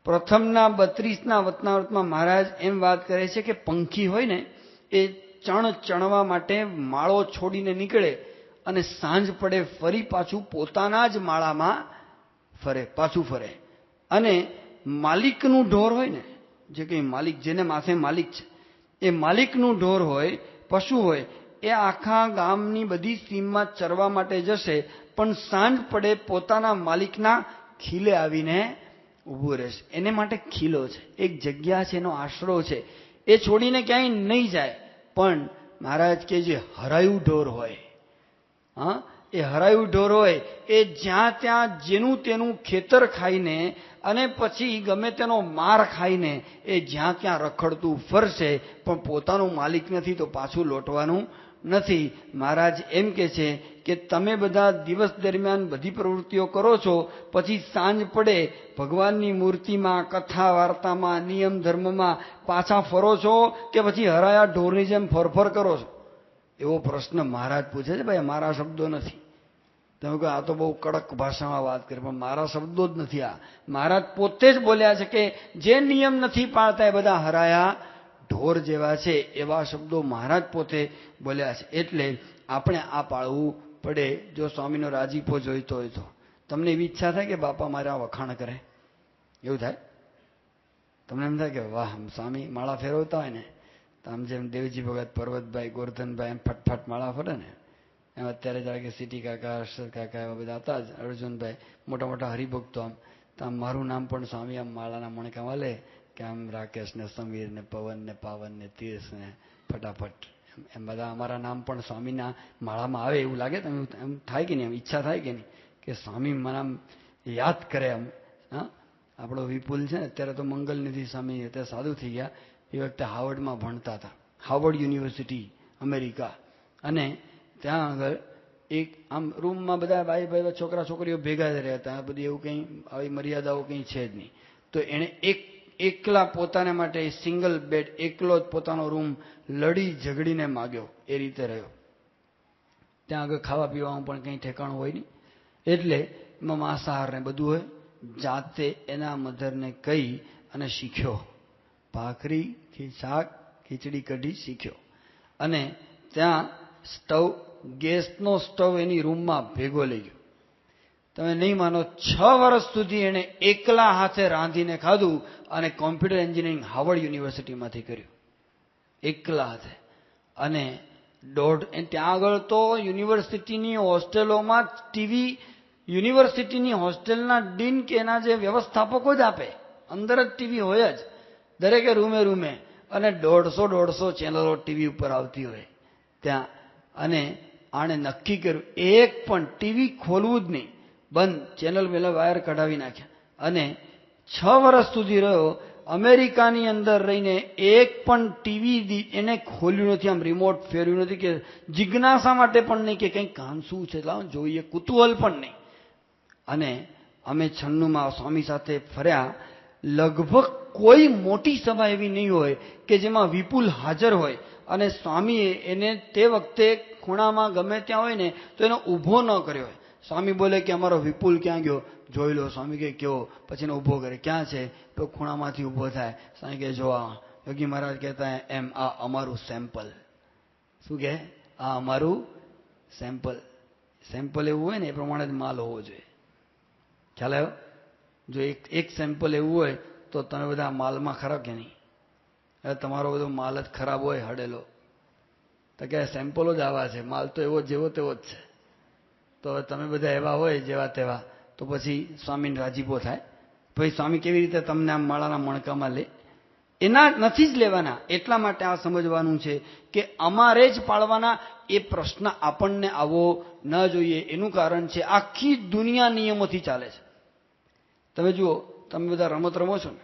પ્રથમના 32ના વતનામૃતમાં મહારાજ એમ વાત કરે છે કે પંખી હોય ને એ ચણવા માટે માળો છોડીને નીકળે અને સાંજ પડે ફરી પાછું પોતાના જ માળામાં પાછું ફરે. અને માલિકનું ઢોર હોય ને, જે કંઈ માલિક, જેને માથે માલિક છે, એ માલિકનું ઢોર હોય, પશુ હોય, એ આખા ગામની બધી સીમમાં ચરવા માટે જશે, પણ સાંજ પડે પોતાના માલિકના ખીલે આવીને ઊભું રહેશે. એને માટે ખીલો છે, એક જગ્યા છે, એનો આશરો છે. એ છોડીને ક્યાંય નહીં જાય. પણ મહારાજ કે જે હરાયું ઢોર હોય, એ હરાયું ઢોર હોય એ જ્યાં ત્યાં જેનું તેનું ખેતર ખાઈને અને પછી ગમે તેનો માર ખાઈને એ જ્યાં ત્યાં રખડતું ફરશે, પણ પોતાનું માલિક નથી તો પાછું લોટવાનું નથી. મહારાજ એમ કે છે કે તમે બધા દિવસ દરમિયાન બધી પ્રવૃત્તિઓ કરો છો, પછી સાંજ પડે ભગવાનની મૂર્તિમાં, કથા વાર્તામાં, નિયમ ધર્મમાં પાછા ફરો છો કે પછી હરાયા ઢોરની જેમ ફરફર કરો છો? એવો પ્રશ્ન મહારાજ પૂછે છે. ભાઈ મારા શબ્દો નથી, તમે કહો આ તો બહુ કડક ભાષામાં વાત કરી, પણ મારા શબ્દો જ નથી આ. મહારાજ પોતે જ બોલ્યા છે કે જે નિયમ નથી પાળતા એ બધા હરાયા ઢોર જેવા છે, એવા શબ્દો મહારાજ પોતે બોલ્યા છે. એટલે આપણે આ પાળવું પડે. જો સ્વામીનો રાજીપો જોઈતો હોય તો તમને એવી ઈચ્છા થાય કે બાપા મારા વખાણ કરે? એવું થાય? તમને એમ થાય કે વાહ, સ્વામી માળા ફેરવતા હોય ને તો આમ જેમ દેવજી ભગત, પર્વતભાઈ, ગોરધનભાઈ એમ ફટફટ માળા ફરે ને એમ અત્યારે જાણે કે સીટી કાકા, હર્ષદ કાકા એવા બધા હતા જ, અર્જુનભાઈ, મોટા મોટા હરિભક્તો. તો આમ મારું નામ પણ સ્વામી આમ માળાના મણકામાં લે કે આમ રાકેશ ને સમીર ને પવન ને પાવન ને તીર્થ ને ફટાફટ એમ બધા અમારા નામ પણ સ્વામીના માળામાં આવે એવું લાગે. તો એમ થાય કે નહીં? એમ ઈચ્છા થાય કે નહીં કે સ્વામી મને આમ યાદ કરે? આમ હા, આપણો વિપુલ છે ને અત્યારે તો મંગલનિધિ સ્વામી અત્યારે સાધુ થઈ ગયા. એ વખતે હાવર્ડમાં ભણતા હતા, હાવર્ડ યુનિવર્સિટી અમેરિકા. અને ત્યાં આગળ એક આમ રૂમમાં બધા ભાઈ ભાઈ છોકરા છોકરીઓ ભેગા જ રહેતા. બધી એવું કંઈ આવી મર્યાદાઓ કંઈ છે જ નહીં. તો એણે એકલા પોતાને માટે સિંગલ બેડ, એકલો જ પોતાનો રૂમ લડી ઝઘડીને માગ્યો. એ રીતે રહ્યો. ત્યાં આગળ ખાવા પીવાનું પણ કંઈ ઠેકાણું હોય નહીં. એટલે એમાં માંસાહાર ને બધું હોય. જાતે એના મધરને કહી અને શીખ્યો. ભાખરી, શાક, ખીચડી કઢી શીખ્યો. અને ત્યાં સ્ટવ, ગેસનો સ્ટવ એની રૂમમાં ભેગો લઈ ગયો. તમે નહીં માનો, 6 વર્ષ સુધી એણે એકલા હાથે રાંધીને ખાધું અને કોમ્પ્યુટર એન્જિનિયરિંગ હાવર્ડ યુનિવર્સિટીમાંથી કર્યું એકલા હાથે. અને ત્યાં આગળ તો યુનિવર્સિટીની હોસ્ટેલોમાં ટીવી, યુનિવર્સિટીની હોસ્ટેલના ડીન કે એના જે વ્યવસ્થાપકો જ આપે, અંદર જ ટીવી હોય જ દરેકે રૂમે રૂમે. અને 150 ચેનલો ટીવી ઉપર આવતી હોય ત્યાં. અને આણે નક્કી કર્યું એક પણ ટીવી ખોલવું જ નહીં, બંધ, ચેનલ મેલા વાયર કઢાવી નાખ્યા. અને 6 વર્ષ સુધી રહ્યો અમેરિકાની અંદર રહીને. એક પણ ટીવી એને ખોલ્યું નથી, આમ રિમોટ ફેરવ્યું નથી, કે જિજ્ઞાસા માટે પણ નહીં કે કંઈક કામ શું છે લાવો જોઈએ, કુતૂહલ પણ નહીં. અને અમે 96માં સ્વામી સાથે ફર્યા. લગભગ કોઈ મોટી સભા એવી નહીં હોય કે જેમાં વિપુલ હાજર હોય અને સ્વામીએ એને તે વખતે ખૂણામાં ગમે ત્યાં હોય ને તો એનો ઊભો ન કર્યો હોય. સ્વામી બોલે કે અમારો વિપુલ ક્યાં ગયો, જોઈ લો. સ્વામી કે કેવો? પછી એને ઊભો કરે. ક્યાં છે? તો ખૂણામાંથી ઊભો થાય. સ્વામી કે જો આ યોગી મહારાજ કહેતા એમ, આ અમારું સેમ્પલ. શું કહે? આ અમારું સેમ્પલ. સેમ્પલ એવું હોય ને એ પ્રમાણે જ માલ હોવો જોઈએ. ખ્યાલ આવ્યો? જો એક સેમ્પલ એવું હોય તો તમે બધા માલમાં ખરા કે નહીં? હવે તમારો બધો માલ જ ખરાબ હોય, હડેલો, તો કે સેમ્પલો જ આવા છે, માલ તો એવો જેવો તેવો જ છે. તો તમે બધા એવા હોય જેવા તેવા, તો પછી સ્વામીને રાજીપો થાય. પછી સ્વામી કેવી રીતે તમને આમ માળાના મણકામાં લે? એના નથી જ લેવાના. એટલા માટે આ સમજવાનું છે કે અમારે જ પાળવાના. એ પ્રશ્ન આપણને આવવો ન જોઈએ. એનું કારણ છે આખી દુનિયા નિયમોથી ચાલે છે. તમે જુઓ, તમે બધા રમત રમો છો ને,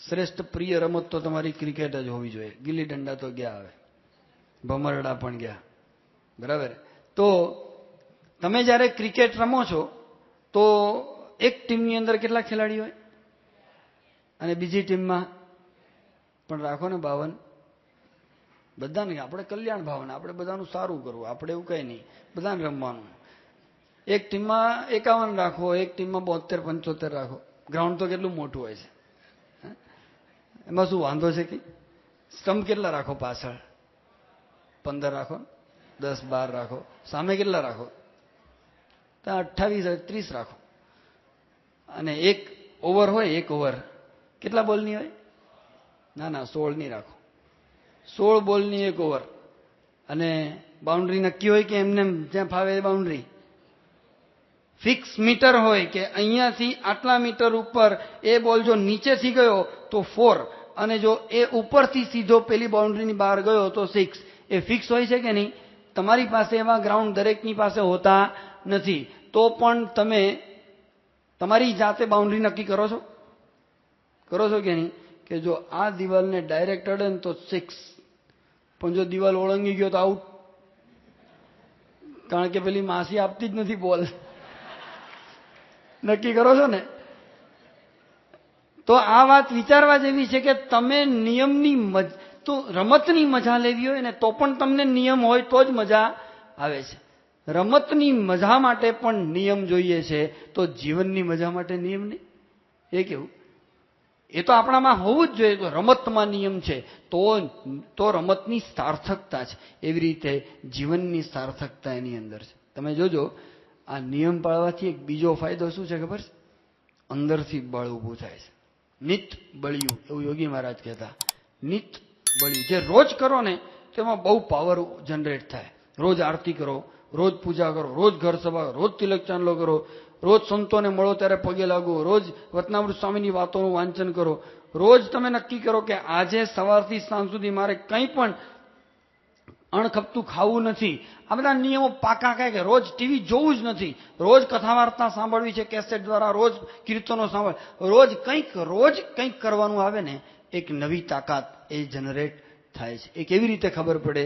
શ્રેષ્ઠ પ્રિય રમત તો તમારી ક્રિકેટ જ હોવી જોઈએ. ગિલ્લી દંડા તો ગયા, હવે ભમરડા પણ ગયા, બરાબર? તો તમે જ્યારે ક્રિકેટ રમો છો તો એક ટીમની અંદર કેટલા ખેલાડી હોય અને બીજી ટીમમાં પણ રાખો ને 52. બધાને આપણે કલ્યાણ ભાવના, આપણે બધાનું સારું કરવું, આપણે એવું કંઈ નહીં, બધાને રમવાનું. એક ટીમમાં 51 રાખો, એક ટીમમાં 72, 75 રાખો. ગ્રાઉન્ડ તો કેટલું મોટું હોય છે, એમાં શું વાંધો છે? કે સ્ટમ્પ કેટલા રાખો? પાછળ 15 રાખો, 10, 12 રાખો. સામે કેટલા રાખો? ત્યાં 28, 30 રાખો. અને એક ઓવર હોય, એક ઓવર કેટલા બોલની હોય? ના 16ની રાખો. 16 બોલની એક ઓવર. અને બાઉન્ડ્રી નક્કી હોય કે એમને જ્યાં ફાવે એ બાઉન્ડ્રી? ફિક્સ મીટર હોય કે અહીંયાથી આટલા મીટર ઉપર એ બોલ જો નીચેથી ગયો તો 4, અને જો એ ઉપરથી સીધો પેલી બાઉન્ડ્રીની બહાર ગયો તો 6. એ ફિક્સ હોય છે કે નહીં? તમારી પાસે એવા ગ્રાઉન્ડ દરેકની પાસે હોતા નથી. તો પણ તમે તમારી જાતે બાઉન્ડ્રી નક્કી કરો છો? કરો છો કે નહીં? કે જો આ દિવાલને ડાયરેક્ટ અડે ને તો 6, પણ જો દિવાલ ઓળંગી ગયો તો આઉટ. કારણ કે પેલી માસી આપતી જ નથી બોલ. નક્કી કરો છો ને? તો આ વાત વિચારવા જેવી છે કે તમે નિયમની તો રમતની મજા લેવી હોય ને તો પણ તમને નિયમ હોય તો જ મજા આવે છે. રમતની મજા માટે પણ નિયમ જોઈએ છે, તો જીવનની મજા માટે નિયમ નહીં? એ કેવું? એ તો આપણામાં હોવું જ જોઈએ. તો રમતમાં નિયમ છે તો રમતની સાર્થકતા છે. એવી રીતે જીવનની સાર્થકતા એની અંદર છે. તમે જોજો, આ નિયમ પાળવાથી એક બીજો ફાયદો શું છે ખબર છે? અંદરથી બળ ઊભું થાય છે. નિત બળ્યું, એવું યોગી મહારાજ કહેતા. નિત બળ્યું, જે રોજ કરો ને તેમાં બહુ પાવર જનરેટ થાય. રોજ આરતી કરો, રોજ પૂજા કરો, રોજ ઘર સભા, રોજ તિલક ચાંદલો કરો, રોજ સંતોને મળો ત્યારે પગે લાગો, રોજ વતનામૃત સ્વામીની વાતોનું વાંચન કરો, રોજ તમે નક્કી કરો કે આજે સવારથી સાંજ સુધી મારે કંઈ પણ અણખપતું ખાવું નથી. આ બધા નિયમો પાકા કહે કે રોજ ટીવી જોવું જ નથી, રોજ કથા વાર્તા સાંભળવી છે કેસેટ દ્વારા, રોજ કીર્તનો સાંભળ, રોજ કંઈક કરવાનું આવે ને, એક નવી તાકાત એ જનરેટ થાય છે. એ કેવી રીતે ખબર પડે?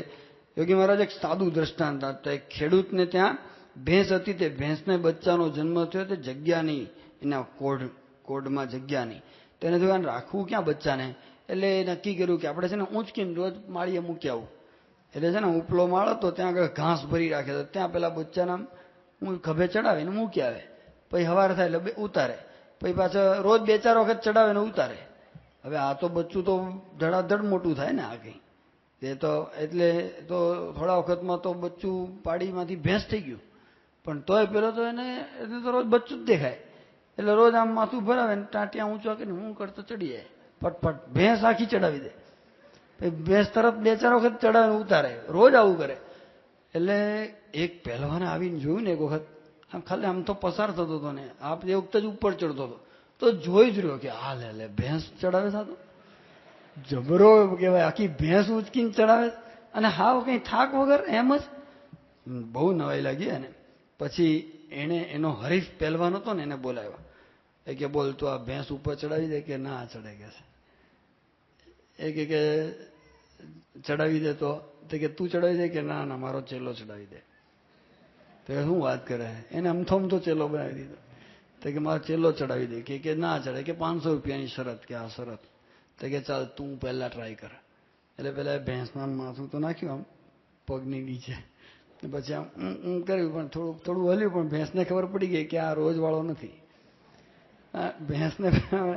યોગી મહારાજ એક સાદું દ્રષ્ટાંત આપતા. એક ખેડૂતને ત્યાં ભેંસ હતી, તે ભેંસને બચ્ચાનો જન્મ થયો, તે જગ્યા નહીં, એના કોડમાં જગ્યા નહીં. તો એને થયું રાખવું ક્યાં બચ્ચાને, એટલે નક્કી કર્યું કે આપણે છે ને ઊંચકીને રોજ માળીએ મૂકી આવું. એટલે છે ને ઉપલો માળ હતો, ત્યાં આગળ ઘાસ ભરી રાખે, તો ત્યાં પેલા બચ્ચાના ખભે ચડાવીને મૂકી આવે. પછી સવાર થાય એટલે ઉતારે, પછી પાછા રોજ 2-4 વખત ચડાવે ને ઉતારે. હવે આ તો બચ્ચું તો ધડાધડ મોટું થાય ને આ કંઈ, એ તો એટલે તો થોડા વખતમાં તો બચ્ચું પાડીમાંથી ભેંસ થઈ ગયું. પણ તોય પેલો તો એને તો રોજ બચ્ચું જ દેખાય, એટલે રોજ આમ માથું ભરાવે ને ટાંટિયા ઊંચા કરીને હું કરતો ચડી જાય, ફટફટ ભેંસ આખી ચડાવી દે. ભેંસ તરફ 2-4 વખત ચડાવીને ઉતારે, રોજ આવું કરે. એટલે એક પહેલવાને આવીને જોયું ને એક વખત, આમ ખાલી આમ તો પસાર થતો હતો ને આપ એ વખતે જ ઉપર ચડતો હતો, તો જોઈ જ રહ્યો કે આ લે ભેંસ ચડાવે થતો જબરો કહેવાય, આખી ભેંસ ઉચકીને ચડાવે અને હાવ કંઈ થાક વગર એમ જ. બહુ નવાઈ લાગી. અને પછી એનો હરીફ પહેલવાન હતો ને એને બોલાવ્યો. એ કે બોલ તું આ ભેંસ ઉપર ચડાવી દે કે ના ચડે કે છે. એ કે ચડાવી દે તો કે તું ચડાવી દે કે ના મારો ચેલો ચડાવી દે. તો શું વાત કરે, એને અમથો ચેલો બનાવી દીધો. તો કે મારો ચેલો ચડાવી દે કે ના ચડે, કે 500 રૂપિયાની શરત, કે આ શરત. તો કે ચાલ તું પહેલા ટ્રાય કર. એટલે પેલા ભેંસના માથું તો નાખ્યું આમ પગની નીચે, પછી આમ કર્યું, પણ થોડું હલ્યું, પણ ભેંસને ખબર પડી ગઈ કે આ રોજ વાળો નથી. ભેંસને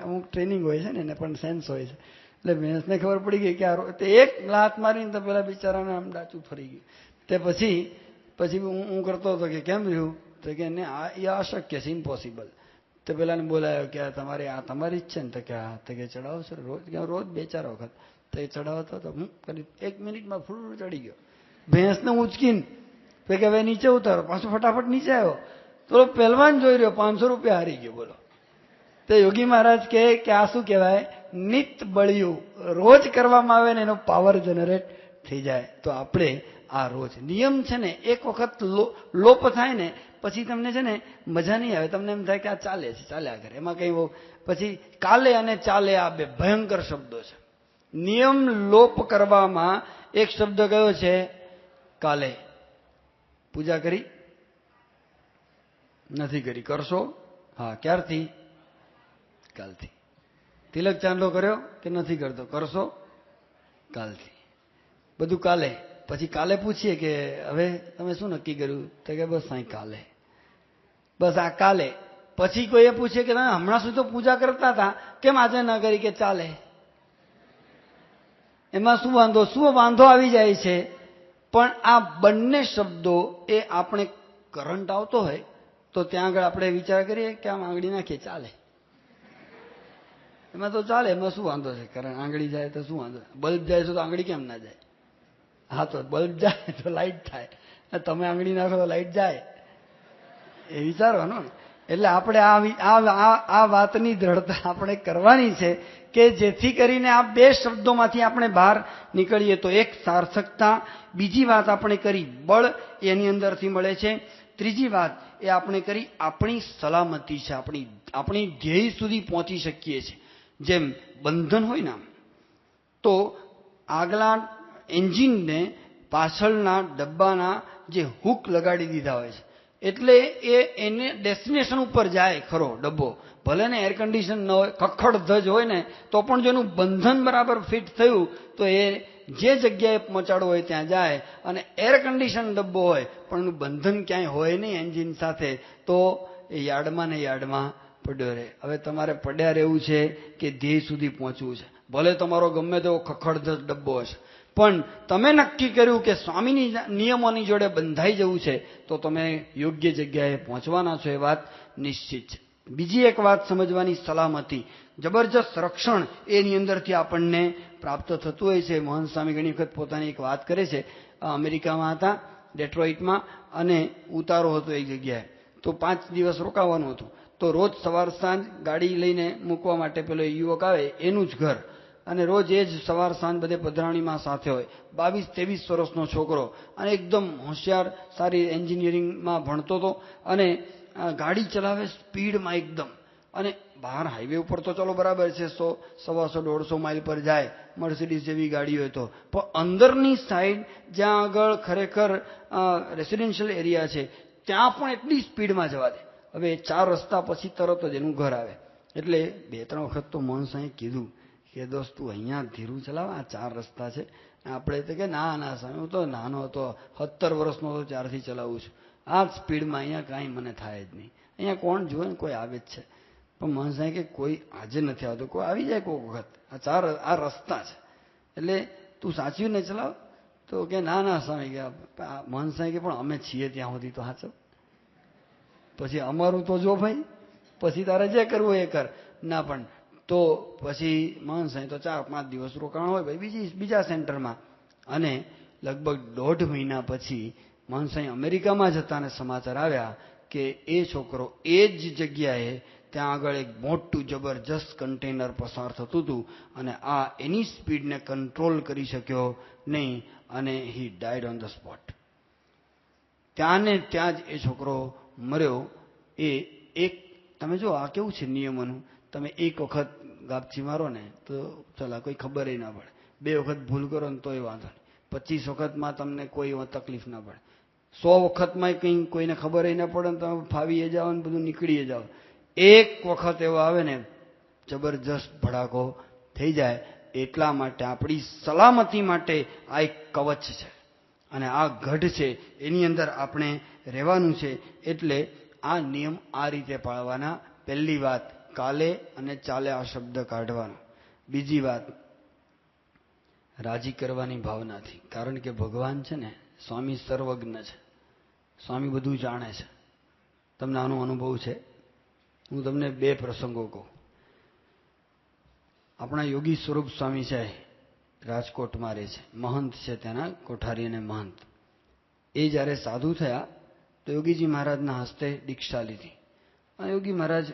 અમુક ટ્રેનિંગ હોય છે ને, એને પણ સેન્સ હોય છે. એટલે ભેંસને ખબર પડી ગઈ કે આ એક લાત મારીને તો પેલા બિચારાને આમ ડાચું ફરી ગયું. તે પછી હું કરતો હતો કે કેમ રહ્યું, તો કે ને એ અશક્ય છે, ઇમ્પોસિબલ. તો પેલાને બોલાયો કે તમારી જ છે ને, તો કે હા. તો કે ચડાવો સર રોજ 2-4 વખત. તો એ ચડાવતો હતો, કરી 1 મિનિટમાં ફૂલ ચડી ગયો. ભેંસને ઉંચકીને તો કે હવે નીચે ઉતારો, પાછો ફટાફટ નીચે આવ્યો. તો પહેલવાન જોઈ રહ્યો, 500 રૂપિયા હારી ગયો. બોલો. તો યોગી મહારાજ કહે કે આ શું કહેવાય? નિત બળ્યું. રોજ કરવામાં આવે ને એનો પાવર જનરેટ થઈ જાય. તો આપણે આ રોજ નિયમ છે ને, એક વખત લોપ થાય ને પછી તમને છે ને મજા નહીં આવે, તમને એમ થાય કે આ ચાલ્યા કરે, એમાં કઈ. પછી કાલે અને ચાલે આ બે ભયંકર શબ્દો છે. નિયમ લોપ કરવામાં એક શબ્દ કયો છે? કાલે. પૂજા કરી? નથી કરી. કરશો? હા. ક્યારથી? કાલથી. તિલક ચાંદલો કર્યો કે નથી કરતો? કરશો? કાલથી. બધું કાલે. પછી કાલે પૂછીએ કે હવે તમે શું નક્કી કર્યું? તો કે બસ અહીં કાલે, બસ આ કાલે. પછી કોઈએ પૂછે કે તમે હમણાં સુધી તો પૂજા કરતા હતા, કેમ આજે ના કરી? કે ચાલે. એમાં શું વાંધો આવી જાય છે? પણ આ બંને શબ્દો એ આપણે કરંટ આવતો હોય તો ત્યાં આગળ આપણે વિચાર કરીએ કે આમ આંગળી નાખીએ, ચાલે. એમાં તો ચાલે, એમાં શું વાંધો છે? કરંટ આંગળી જાય તો શું વાંધો? બલ્બ જાય છે તો આંગળી કેમ ના જાય? હા, તો બલ્બ જાય તો લાઈટ થાય, તમે આંગળી નાખો તો લાઈટ જાય, એ વિચારવાનું ને. એટલે આપણે આ વાતની દ્રઢતા આપણે કરવાની છે કે જેથી કરીને આ બે શબ્દોમાંથી આપણે બહાર નીકળીએ. તો એક સાર્થકતા, બીજી વાત આપણે કરી બળ, એની અંદરથી મળે છે. ત્રીજી વાત એ આપણે કરી આપણી સલામતી છે, આપણી ધ્યેય સુધી પહોંચી શકીએ છીએ. જેમ બંધન હોય ને, તો આગલા એન્જિનને પાછળના ડબ્બાના જે હુક લગાડી દીધા હોય છે, એટલે એને ડેસ્ટિનેશન ઉપર જાય ખરો ડબ્બો. ભલે ને એર કન્ડિશન ન હોય, કખડ ધજ હોય ને, તો પણ જો એનું બંધન બરાબર ફિટ થયું તો એ જે જગ્યાએ પહોંચાડવો હોય ત્યાં જાય, અને એર કન્ડિશન ડબ્બો હોય પણ એનું બંધન ક્યાંય હોય નહીં એન્જિન સાથે, તો એ યાર્ડમાં ને યાર્ડમાં પડ્યો રહે. હવે તમારે પડ્યા રહેવું છે કે ધ્યેય સુધી પહોંચવું છે. ભલે તમારો ગમે તેવો ખખડધજ ડબ્બો હશે, પણ તમે નક્કી કર્યું કે સ્વામીની નિયમોની જોડે બંધાઈ જવું છે, તો તમે યોગ્ય જગ્યાએ પહોંચવાના છો, એ વાત નિશ્ચિત છે. બીજી એક વાત સમજવાની, સલામતી, જબરજસ્ત રક્ષણ એની અંદરથી આપણને પ્રાપ્ત થતું હોય છે. મહંત સ્વામી ઘણી વખત પોતાની એક વાત કરે છે. અમેરિકામાં હતા, ડેટ્રોઇટમાં, અને ઉતારો હતો એક જગ્યાએ, તો 5 દિવસ રોકાવાનું હતું. તો રોજ સવાર સાંજ ગાડી લઈને મૂકવા માટે પેલો યુવક આવે, એનું જ ઘર, અને રોજ એ જ સવાર સાંજ બધે પધરાવણીમાં સાથે હોય. 22-23 વર્ષનો છોકરો, અને એકદમ હોશિયાર, સારી એન્જિનિયરિંગમાં ભણતો હતો, અને ગાડી ચલાવે સ્પીડમાં એકદમ. અને બહાર હાઈવે ઉપર તો ચલો બરાબર છે, 100, 125, 150 માઇલ પર જાય, મર્સિડીઝ જેવી ગાડી હોય તો. પણ અંદરની સાઈડ જ્યાં આગળ ખરેખર રેસિડેન્શિયલ એરિયા છે, ત્યાં પણ એટલી સ્પીડમાં જવા દે. હવે 4 રસ્તા પછી તરત જ એનું ઘર આવે. એટલે 2-3 વખત તો મહંત સાહેબે કીધું કે દોસ્ત તું અહીંયા ધીરું ચલાવ, આ 4 રસ્તા છે. આપણે તો કે ના સાહેબ, હું તો નાનો હતો, 17 વર્ષનો તો ત્યારથી ચલાવું છું, આ જ સ્પીડમાં અહીંયા કાંઈ મને થાય જ નહીં. અહીંયા કોણ જુએ ને, કોઈ આવે જ છે. પણ મહંત સાહેબ કે કોઈ આજે નથી આવતું, કોઈ આવી જાય કોઈક વખત, આ રસ્તા છે, એટલે તું સાચવીને ચલાવ. તો કે ના સ્વામી કે, મહંત સાહેબ કે પણ અમે છીએ ત્યાં સુધી તો સાચવ, પછી અમારું તો જો ભાઈ, પછી તારે જે કરવું એ કર. ના, પણ તો પછી મહંત સાહેબ તો 4-5 દિવસ રોકાણ હોય ભાઈ બીજા સેન્ટરમાં. અને લગભગ 1.5 મહિના પછી મહંત સાહેબ અમેરિકામાં જતા, અને સમાચાર આવ્યા કે એ છોકરો એ જ જગ્યાએ ત્યાં આગળ એક મોટું જબરજસ્ત કન્ટેનર પસાર થતું હતું, અને આ એની સ્પીડને કંટ્રોલ કરી શક્યો નહીં, અને હી ડાઈડ ઓન ધ સ્પોટ. ત્યાં ને ત્યાં જ એ છોકરો મર્યો. એ એક, તમે જો આ કેવું છે નિયમોનું, તમે એક વખત ગાપચી મારો ને તો ચલા કોઈ ખબર ના પડે, 2 વખત ભૂલ કરો ને તોય વાંધો નહીં, 25 વખતમાં તમને કોઈ તકલીફ ના પડે, 100 વખતમાં કંઈ કોઈને ખબર ના પડે ને તમે ફાવીએ જાઓ ને બધું નીકળીએ જાઓ. એક વખત એવો આવે ને જબરજસ્ત ભડાકો થઈ જાય. એટલા માટે આપણી સલામતી માટે આ એક કવચ છે, અને આ ગઢ છે, એની અંદર આપણે રહેવાનું છે. એટલે આ નિયમ આ રીતે પાળવાના. પહેલી વાત, કાલે અને ચાલે આ શબ્દ કાઢવાનો. બીજી વાત, રાજી કરવાની ભાવનાથી, કારણ કે ભગવાન છે ને, સ્વામી સર્વજ્ઞ છે, સ્વામી બધું જાણે છે. તમને આનો અનુભવ છે? હું તમને 2 પ્રસંગો કહું. આપણા યોગી સ્વરૂપ સ્વામી છે, રાજકોટમાં રહે છે, મહંત છે, તેના કોઠારી અને મહંત. એ જ્યારે સાધુ થયા તો યોગીજી મહારાજના હસ્તે દીક્ષા લીધી, અને યોગી મહારાજ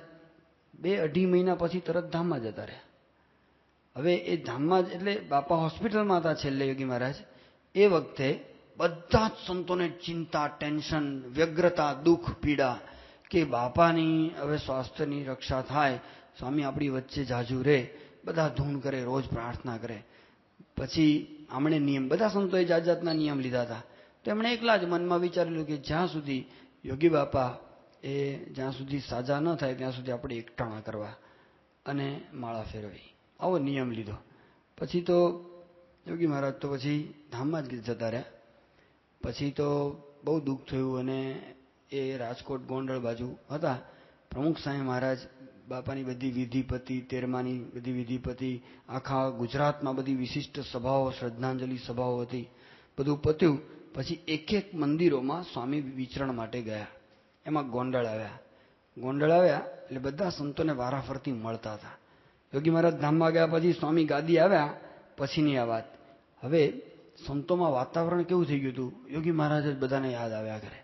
2-2.5 મહિના પછી તરત ધામમાં જતા રહ્યા. હવે એ ધામમાં એટલે બાપા હોસ્પિટલમાં હતા છેલ્લે યોગી મહારાજ. એ વખતે બધા જ સંતોને ચિંતા, ટેન્શન, વ્યગ્રતા, દુઃખ, પીડા, કે બાપાની હવે સ્વાસ્થ્યની રક્ષા થાય, સ્વામી આપણી વચ્ચે જાજુ રહે. બધા ધૂન કરે, રોજ પ્રાર્થના કરે. પછી આમણે નિયમ, બધા સંતોએ જાતના નિયમ લીધા હતા. તો એમણે એકલા જ મનમાં વિચારેલું કે જ્યાં સુધી યોગી બાપા એ જ્યાં સુધી સાજા ન થાય ત્યાં સુધી આપણે એકટાણા કરવા અને માળા ફેરવી, આવો નિયમ લીધો. પછી તો યોગી મહારાજ તો પછી ધામમાં જ જતા રહ્યા. પછી તો બહુ દુઃખ થયું, અને એ રાજકોટ ગોંડલ બાજુ હતા. પ્રમુખ સ્વામી મહારાજ બાપાની બધી વિધિપતિ, 13માની બધી વિધિપતિ, આખા ગુજરાતમાં બધી વિશિષ્ટ સભાઓ, શ્રદ્ધાંજલિ સભાઓ હતી, બધું પત્યું. પછી એક મંદિરોમાં સ્વામી વિચરણ માટે ગયા. એમાં ગોંડલ આવ્યા. એટલે બધા સંતોને વારાફરતી મળતા હતા. યોગી મહારાજ ધામમાં ગયા પછી સ્વામી ગાદી આવ્યા પછીની આ વાત. હવે સંતોમાં વાતાવરણ કેવું થઈ ગયું હતું, યોગી મહારાજ જ બધાને યાદ આવ્યા કરે.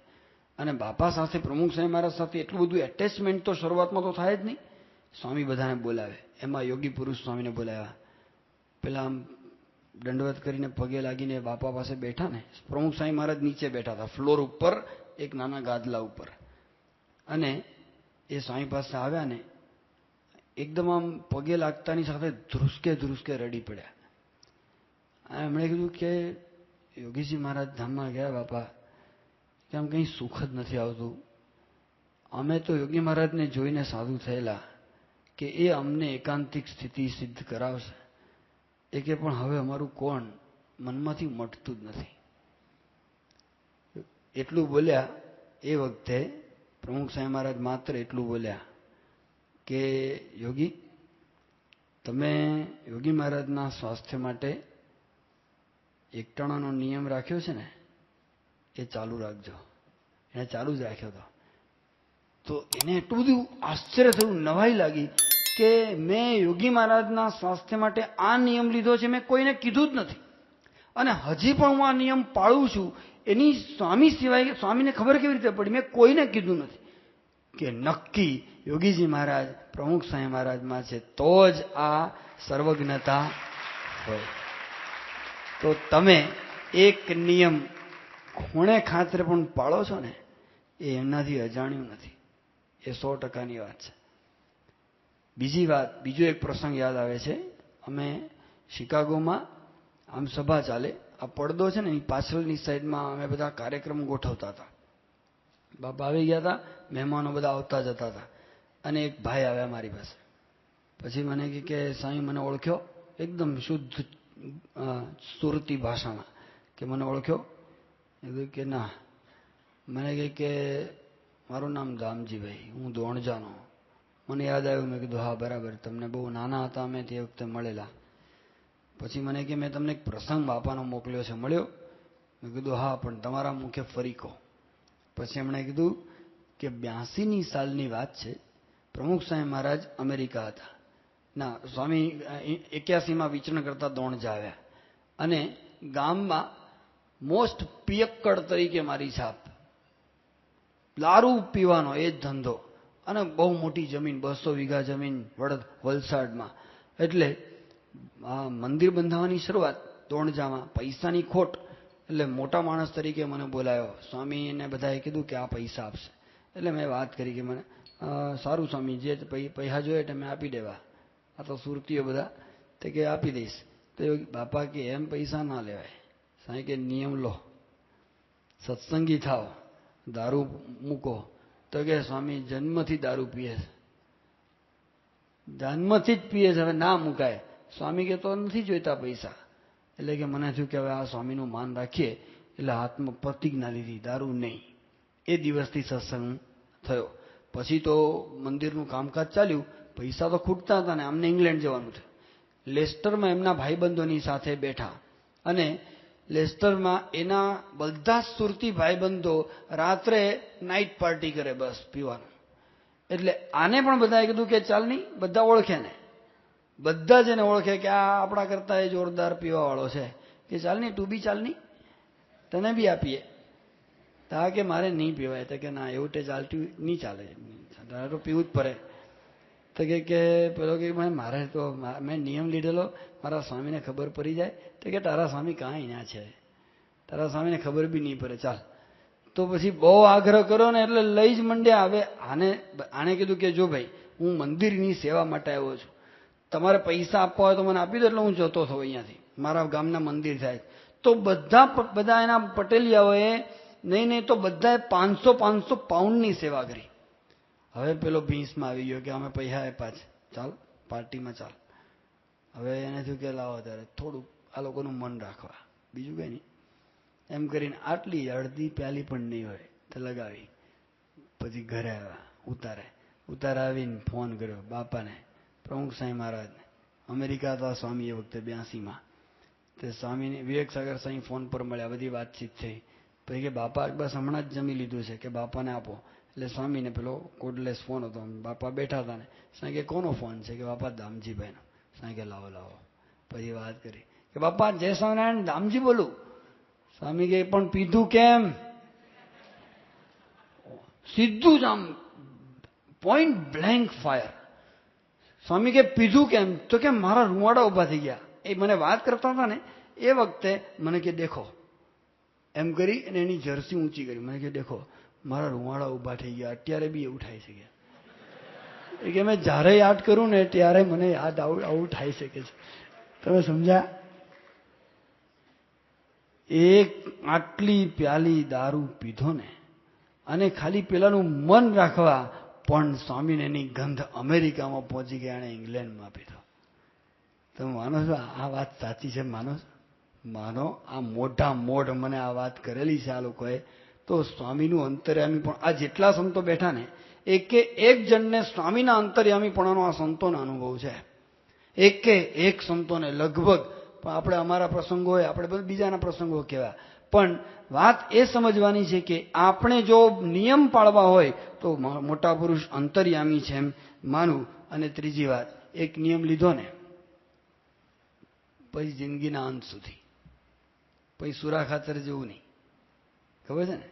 અને બાપા સાથે, પ્રમુખ સ્વામી મહારાજ સાથે એટલું બધું એટેચમેન્ટ તો શરૂઆતમાં તો થાય જ નહીં. સ્વામી બધાને બોલાવે. એમાં યોગી પુરુષ સ્વામીને બોલાવ્યા. પેલા આમ દંડવત કરીને પગે લાગીને બાપા પાસે બેઠા ને. પ્રમુખ સ્વામી મહારાજ નીચે બેઠા હતા, ફ્લોર ઉપર, એક નાના ગાદલા ઉપર. અને એ સ્વામી પાસે આવ્યા ને એકદમ આમ પગે લાગતાની સાથે ધ્રુસકે રડી પડ્યા. એમણે કીધું કે યોગીજી મહારાજ ધામમાં ગયા બાપા, કે આમ કંઈ સુખ જ નથી આવતું. અમે તો યોગી મહારાજને જોઈને સાધુ થયેલા, કે એ અમને એકાંતિક સ્થિતિ સિદ્ધ કરાવશે. એ કે પણ હવે અમારું કોણ? મનમાંથી મટતું જ નથી. એટલું બોલ્યા એ વખતે પ્રમુખ સાંઈ મહારાજ માત્ર એટલું બોલ્યા કે યોગી, તમે યોગી મહારાજના સ્વાસ્થ્ય માટે એકટાણાનો નિયમ રાખ્યો છે ને, એ ચાલુ રાખજો. એને ચાલુ જ રાખ્યો હતો. તો એને એટલું બધું આશ્ચર્ય થયું, નવાઈ લાગી કે મેં યોગી મહારાજના સ્વાસ્થ્ય માટે આ નિયમ લીધો છે, મેં કોઈને કીધું જ નથી, અને હજી પણ હું આ નિયમ પાળું છું. એની સ્વામી સિવાય સ્વામીને ખબર કેવી રીતે પડી? મેં કોઈને કીધું નથી. કે નક્કી યોગીજી મહારાજ પ્રમુખ સાંઈ મહારાજમાં છે, તો જ આ સર્વજ્ઞતા હોય. તો તમે એક નિયમ ખૂણે ખાતરે પણ પાળો છો ને, એ એમનાથી અજાણ્યું નથી. એ 100%ની વાત છે. બીજી વાત, બીજો એક પ્રસંગ યાદ આવે છે. અમે શિકાગોમાં આમ સભા ચાલે, આ પડદો છે ને એની પાછળની સાઈડમાં અમે બધા કાર્યક્રમ ગોઠવતા હતા. બાપા આવી ગયા હતા, મહેમાનો બધા આવતા જતા હતા, અને એક ભાઈ આવ્યા મારી પાસે. પછી મને કહે કે સાંઈ મને ઓળખ્યો, એકદમ શુદ્ધ સુરતી ભાષામાં કે મને ઓળખ્યો? એ કહ્યું કે ના. મને કહે કે મારું નામ દામજીભાઈ, હું દોણજાનો. મને યાદ આવ્યું, મેં કીધું હા બરાબર, તમને બહુ નાના હતા અમે તે વખતે મળેલા. પછી મને કે મેં તમને એક પ્રસંગ બાપાનો મોકલ્યો છે, મળ્યો? મેં કીધું હા, પણ તમારા મુખે ફરી કહો. પછી એમણે કીધું કે 82ની સાલની વાત છે, પ્રમુખ સાંઈ મહારાજ અમેરિકા હતા. ના, સ્વામી 81માં વિચરણ કરતા દોણજા આવ્યા, અને ગામમાં મોસ્ટ પિયક્કડ તરીકે મારી છાપ. દારૂ પીવાનો એ જ ધંધો, અને બહુ મોટી જમીન, 200 વીઘા જમીન વલસાડમાં. એટલે આ મંદિર બંધાવવાની શરૂઆત દોણજામાં, પૈસાની ખોટ, એટલે મોટા માણસ તરીકે મને બોલાયો. સ્વામીને બધાએ કીધું કે આ પૈસા આપશે. એટલે મેં વાત કરી કે મને સારું સ્વામી, જે પૈસા જોઈએ એટલે મેં આપી દેવા. આ તો સુરતીઓ બધા, તે કે આપી દઈશ. તો બાપા કે એમ પૈસા ના લેવાય. સાંઈ કે નિયમ લો, સત્સંગી થાવ, દારૂ મૂકો. તો કે સ્વામી જન્મથી દારૂ પીએ છે, જન્મથી જ પીએ છે, હવે ના મુકાય. સ્વામી કે તો નથી જોઈતા પૈસા. એટલે કે મને થયું કે હવે આ સ્વામીનું માન રાખીએ, એટલે હાથમાં પ્રતિજ્ઞા લીધી, દારૂ નહીં. એ દિવસથી સત્સંગ થયો. પછી તો મંદિરનું કામકાજ ચાલ્યું, પૈસા તો ખૂટતા હતા ને. અમને ઇંગ્લેન્ડ જવાનું છે. લેસ્ટરમાં એમના ભાઈબંધોની સાથે બેઠા, અને લેસ્ટરમાં એના બધા જ સુરતી ભાઈબંધો રાત્રે નાઇટ પાર્ટી કરે, બસ પીવાનું. એટલે આને પણ બધાએ કીધું કે ચાલ નહીં, બધા ઓળખે ને, બધા જ એને ઓળખે કે આ આપણા કરતા એ જોરદાર પીવાવાળો છે, કે ચાલ નહીં તું બી ચાલ નહીં, તને બી આપીએ. તા કે મારે નહીં પીવાય. તો કે ના, એવું તે ચાલતું નહીં ચાલે, તારે તો પીવું જ પડે. તો કે પેલો કે મારે તો મેં નિયમ લીધેલો, મારા સ્વામીને ખબર પડી જાય. તો કે તારા સ્વામી કાંઈ ના છે, તારા સ્વામીને ખબર બી નહીં પડે, ચાલ. તો પછી બહુ આગ્રહ કર્યો ને, એટલે લઈ જ મંડ્યા. હવે આને કીધું કે જો ભાઈ, હું મંદિરની સેવા માટે આવ્યો છું, તમારે પૈસા આપવા હોય તો મને આપી દો, એટલે હું જતો થયો અહીંયાથી, મારા ગામના મંદિર થાય. તો બધા એના પટેલિયાઓએ નહીં તો બધાએ 500 પાઉન્ડની સેવા કરી. હવે પેલો ભીંસમાં આવી ગયો કે અમે પૈસા આપ્યા છે, ચાલ પાર્ટીમાં ચાલ. હવે એને થયું કે લાવો ત્યારે થોડુંક આ લોકોનું મન રાખવા, બીજું કંઈ નહીં. એમ કરીને આટલી અડધી પ્યાલી પણ નહીં હોય તો લગાવી. પછી ઘરે આવ્યા, ઉતારે આવીને ફોન કર્યો બાપાને, પ્રમુખ સાંઈ મહારાજને. અમેરિકા હતા સ્વામી એ વખતે 82માં. તે સ્વામીને વિવેક સાગર સાંઈ ફોન પર મળ્યા, બધી વાતચીત થઈ. પછી કે બાપા બસ હમણાં જ જમી લીધું છે, કે બાપાને આપો. એટલે સ્વામીને પેલો કોડલેસ ફોન હતો, બાપા બેઠા હતા ને. સાંઈ કે કોનો ફોન છે? કે બાપા દામજીભાઈનો. સાંઈ કે લાવો. પછી વાત કરી કે બાપા જય સ્વામિનારાયણ, દામજી બોલું. સ્વામી કે પણ પીધું કેમ? સીધું જ આમ પોઈન્ટ બ્લેન્ક ફાયર. સ્વામી કે પીધું કેમ? તો કે મારા રૂવાડા ઉભા થઈ ગયા. એ મને વાત કરતા હતા ને એ વખતે મને કે દેખો, એમ કરી અને એની જર્સી ઊંચી કરી. મને કે દેખો, મારા રૂવાડા ઉભા થઈ ગયા. અત્યારે બી એવું થાય છે કે મેં જ્યારે યાદ કરું ને ત્યારે મને યાદ આવું થાય છે કે તમે સમજ્યા? એક આટલી પ્યાલી દારૂ પીધો ને, અને ખાલી પેલાનું મન રાખવા પણ સ્વામીને એની ગંધ અમેરિકામાં પહોંચી ગયા અને ઇંગ્લેન્ડમાં પીધો. તમે માનો છો આ વાત સાચી છે? માનો આ મોઢા મોઢ મને આ વાત કરેલી છે આ લોકોએ, તો સ્વામીનું અંતર્યામી પણ આ જેટલા સંતો બેઠા ને એકે એક જણને સ્વામીના અંતર્યામીપણાનો આ સંતોનો અનુભવ છે. એકે એક સંતોને લગભગ. પણ આપણે અમારા પ્રસંગો હોય, આપણે બીજાના પ્રસંગો કહેવા, પણ વાત એ સમજવાની છે કે આપણે જો નિયમ પાળવા હોય તો મોટા પુરુષ અંતર્યામી છે એમ માનવું. અને ત્રીજી વાત, એક નિયમ લીધો ને પછી જિંદગીના અંત સુધી પછી સુરા ખાતર જેવું નહીં. ખબર છે ને,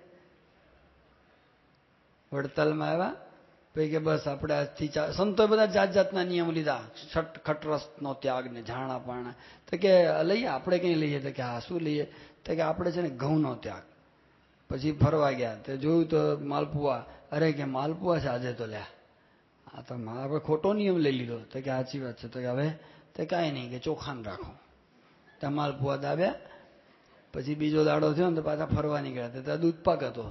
વડતાલમાં આવ્યા પછી કે બસ આપણે આજથી સંતોએ બધા જાત જાતના નિયમ લીધા, ખટરસનો ત્યાગ ને ઝાણા પાણા. તો કે લઈએ આપણે કઈ લઈએ? તો કે હા શું લઈએ? તો કે આપણે છે ને ઘઉંનો ત્યાગ. પછી ફરવા ગયા તે જોયું તો માલપુઆ. અરે કે માલપુઆ છે આજે તો લ્યા, આ તો આપણે ખોટો નિયમ લઈ લીધો. તો કે સાચી વાત છે. તો કે હવે તે કાંઈ નહીં કે ચોખાને રાખો. ત્યાં માલપુઆ દાબ્યા. પછી બીજો દાડો થયો ને તો પાછા ફરવા નીકળ્યા. ત્યાં દૂધ પાક હતો.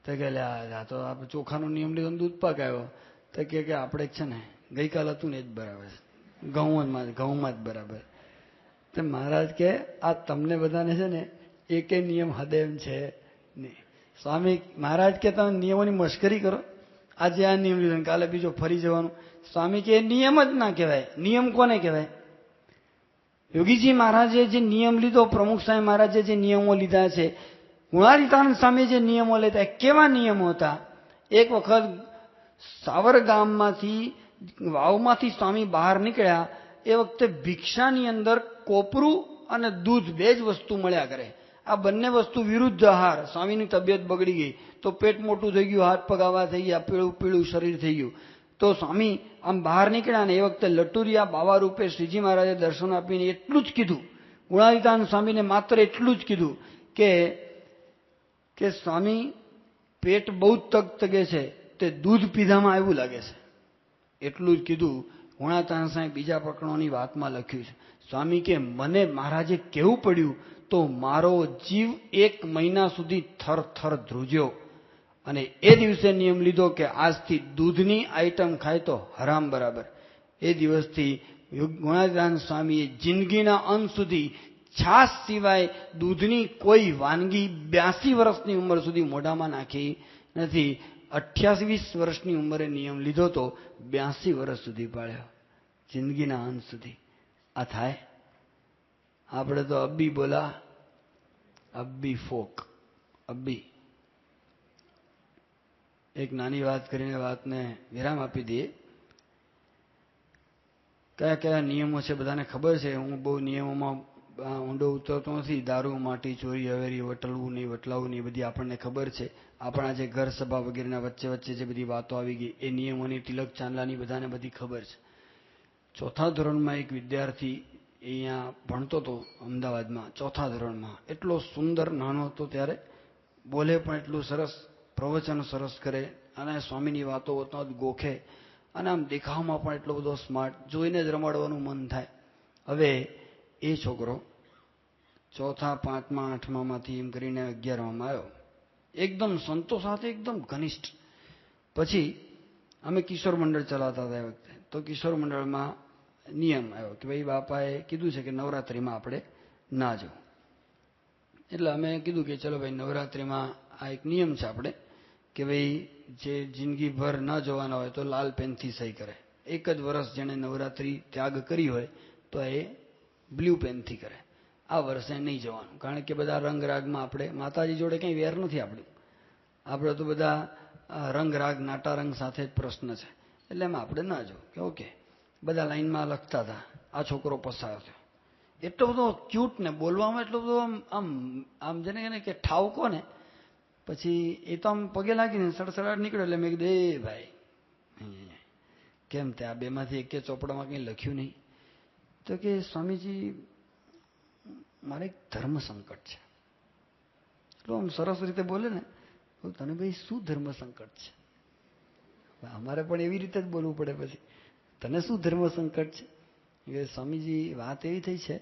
તો કે લ્યા તો આપણે ચોખાનો નિયમ લીધો દૂધ પાક આવ્યો. તો કે આપણે છે ને ગઈકાલ હતું ને એ જ બરાબર છે, ઘઉંમાં જ બરાબર. તો મહારાજ કે આ તમને બધાને છે ને એકે નિયમ હદે એમ છે નહીં. સ્વામી મહારાજ કે તમે નિયમોની મશ્કરી કરો, આજે આ નિયમ લીધો કાલે બીજો ફરી જવાનું. સ્વામી કે નિયમ જ ના કહેવાય. નિયમ કોને કહેવાય? યોગીજી મહારાજે જે નિયમ લીધો, પ્રમુખ સ્વામી મહારાજે જે નિયમો લીધા છે, ગુણાતીતાનંદ સ્વામી જે નિયમો લેતા, કેવા નિયમો હતા? એક વખત સાવર ગામમાંથી વાવમાંથી સ્વામી બહાર નીકળ્યા. એ વખતે ભિક્ષાની અંદર કોપરું અને દૂધ બે જ વસ્તુ મળ્યા કરે. આ બંને વસ્તુ વિરુદ્ધ આહાર. સ્વામીની તબિયત બગડી ગઈ તો પેટ મોટું થઈ ગયું, હાથ પગ આવા થઈ ગયા, પીળું પીળું શરીર થઈ ગયું. તો સ્વામી આમ બહાર નીકળ્યા ને એ વખતે લટુરિયા બાવા રૂપે શ્રીજી મહારાજે દર્શન આપીને એટલું જ કીધું, ગુણાતીતાનંદ સ્વામીને માત્ર એટલું જ કીધું કે સ્વામી પેટ બહુ તગે છે, તે દૂધ પીધામાં એવું લાગે છે. એટલું જ કીધું. ગુણાતીતાનંદ સ્વામી બીજા પ્રકરણોની વાતમાં લખ્યું છે, સ્વામી કે મને મહારાજે કહેવું પડ્યું તો મારો જીવ 1 મહિના સુધી થર થર ધ્રુજ્યો. અને એ દિવસે નિયમ લીધો કે આજથી દૂધની આઈટમ ખાય તો હરામ બરાબર. એ દિવસથી ગુણાતીતાનંદ સ્વામીએ જિંદગીના અંત સુધી છાશ સિવાય દૂધની કોઈ વાનગી 82 વર્ષની ઉંમર સુધી મોઢામાં નાખી નથી. 28 વર્ષની ઉંમરે નિયમ લીધો તો 82 વર્ષ સુધી પાળ્યો, જિંદગીના અંત સુધી. આ થાય? આપણે તો અબ્બી બોલા, અબ્બી ફોક, અબ્બી. એક નાની વાત કરીને વાતને વિરામ આપી દઈએ. કયા કયા નિયમો છે બધાને ખબર છે. હું બહુ નિયમોમાં ઊંડો ઉતરતો નથી. દારૂ, માટી, ચોરી, હવેરી, વટલવું નહીં, વટલાવું નહીં, બધી આપણને ખબર છે. આપણા જે ઘર સભા વગેરેના વચ્ચે વચ્ચે જે બધી વાતો આવી ગઈ એ નિયમોની તિલક ચાંદલાની બધાને બધી ખબર છે. 4થા ધોરણમાં એક વિદ્યાર્થી અહીંયા ભણતો હતો અમદાવાદમાં, 4થા ધોરણમાં. એટલો સુંદર નાનો હતો ત્યારે, બોલે પણ એટલું સરસ, પ્રવચન સરસ કરે અને સ્વામીની વાતો ગોખે અને આમ દેખાવમાં પણ એટલો બધો સ્માર્ટ, જોઈને જ રમાડવાનું મન થાય. હવે એ છોકરો 4થા, 5મા, 8મામાંથી એમ કરીને 11મામાં આવ્યો. એકદમ સંતો સાથે એકદમ ઘનિષ્ઠ. પછી અમે કિશોર મંડળ ચલાવતા હતા એ વખતે. તો કિશોર મંડળમાં નિયમ આવ્યો કે ભાઈ બાપાએ કીધું છે કે નવરાત્રિમાં આપણે ના જવું. એટલે અમે કીધું કે ચલો ભાઈ નવરાત્રિમાં આ એક નિયમ છે આપણે કે ભાઈ જે જિંદગીભર ન જવાના હોય તો લાલ પેનથી સહી કરે. એક જ વર્ષ જેણે નવરાત્રિ ત્યાગ કરી હોય તો એ બ્લુ પેનથી કરે. આ વર્ષે નહીં જવાનું, કારણ કે બધા રંગરાગમાં આપણે માતાજી જોડે કંઈ વેર નથી આપણું. આપણે તો બધા રંગરાગ નાટારંગ સાથે જ પ્રશ્ન છે. એટલે એમાં આપણે ના જવું કે ઓકે. બધા લાઈનમાં લખતા હતા. આ છોકરો પસાર થયો. એટલો બધો ક્યુટ ને બોલવામાં એટલો બધો આમ આમ જેને કે ઠાવકો ને. પછી એ તો આમ પગે લાગીને સડસડાટ નીકળ્યો. એટલે મેં કીધું એ ભાઈ કેમ તે આ બેમાંથી એક ચોપડામાં કંઈ લખ્યું નહીં? તો કે સ્વામીજી મારે એક ધર્મ સંકટ છે. એટલું આમ સરસ રીતે બોલે ને, તને ભાઈ શું ધર્મ સંકટ છે? અમારે પણ એવી રીતે જ બોલવું પડે. પછી તને શું ધર્મ સંકટ છે? સ્વામીજી વાત એવી થઈ છે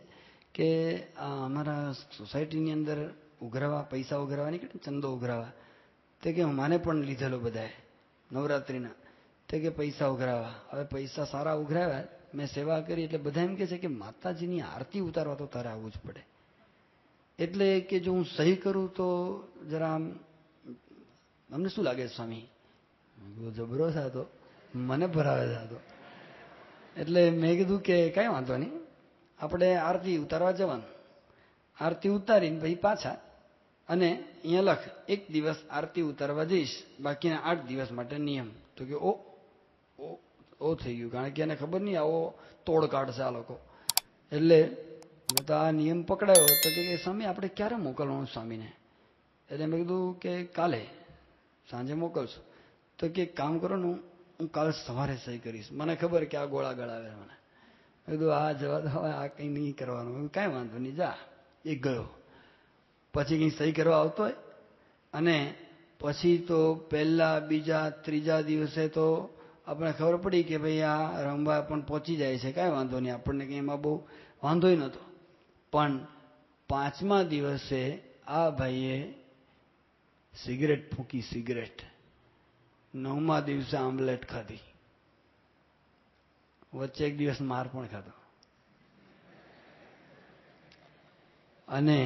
કે અમારા સોસાયટીની અંદર ઉઘરાવા, પૈસા ઉઘરાવા નીકળે, ચંદો ઉઘરાવા. તે કે માને પણ લીધેલો બધાએ નવરાત્રિના. તે કે પૈસા ઉઘરાવા. હવે પૈસા સારા ઉઘરાવ્યા, મેં સેવા કરી એટલે બધા એમ કે છે કે માતાજીની આરતી ઉતારવા તો તારે આવવું જ પડે. એટલે કે જો હું સહી કરું તો જરા આમ અમને શું લાગે સ્વામી? જબરો થતો, મને ભરાવે થતો. એટલે મેં કીધું કે કાંઈ વાંધો નહીં, આપણે આરતી ઉતારવા જવાનું. આરતી ઉતારીને પછી પાછા, અને અહીંયા લખ 1 દિવસ આરતી ઉતારવા જઈશ, બાકીના 8 દિવસ માટે નિયમ. તો કે ઓ થઈ ગયું, કારણ કે એને ખબર નહીં આવો તોડ કાઢશે આ લોકો. એટલે મેં તો આ નિયમ પકડાયો. તો કે સ્વામી આપણે ક્યારે મોકલવાનું સ્વામીને? એટલે મેં કીધું કે કાલે સાંજે મોકલશું. તો કે કામ કરો ને, હું કાલે સવારે સહી કરીશ, મને ખબર કે આ ગોળા ગળાવે મને. મેં કીધું આ જવા દો, આ કંઈ નહીં કરવાનું. કાંઈ વાંધો નહીં, જા. એ ગયો. પછી કંઈ સહી કરવા આવતો હોય. અને પછી તો પહેલા બીજા ત્રીજા દિવસે તો આપણે ખબર પડી કે ભાઈ આ રમવા પણ પહોંચી જાય છે, કાંઈ વાંધો નહીં, આપણને કંઈ એમાં બહુ વાંધોય નહોતો. પણ 5મા દિવસે આ ભાઈએ સિગરેટ ફૂંકી, સિગરેટ. 9મા દિવસે આમલેટ ખાધી, વચ્ચે 1 દિવસ માર પણ ખાધો. અને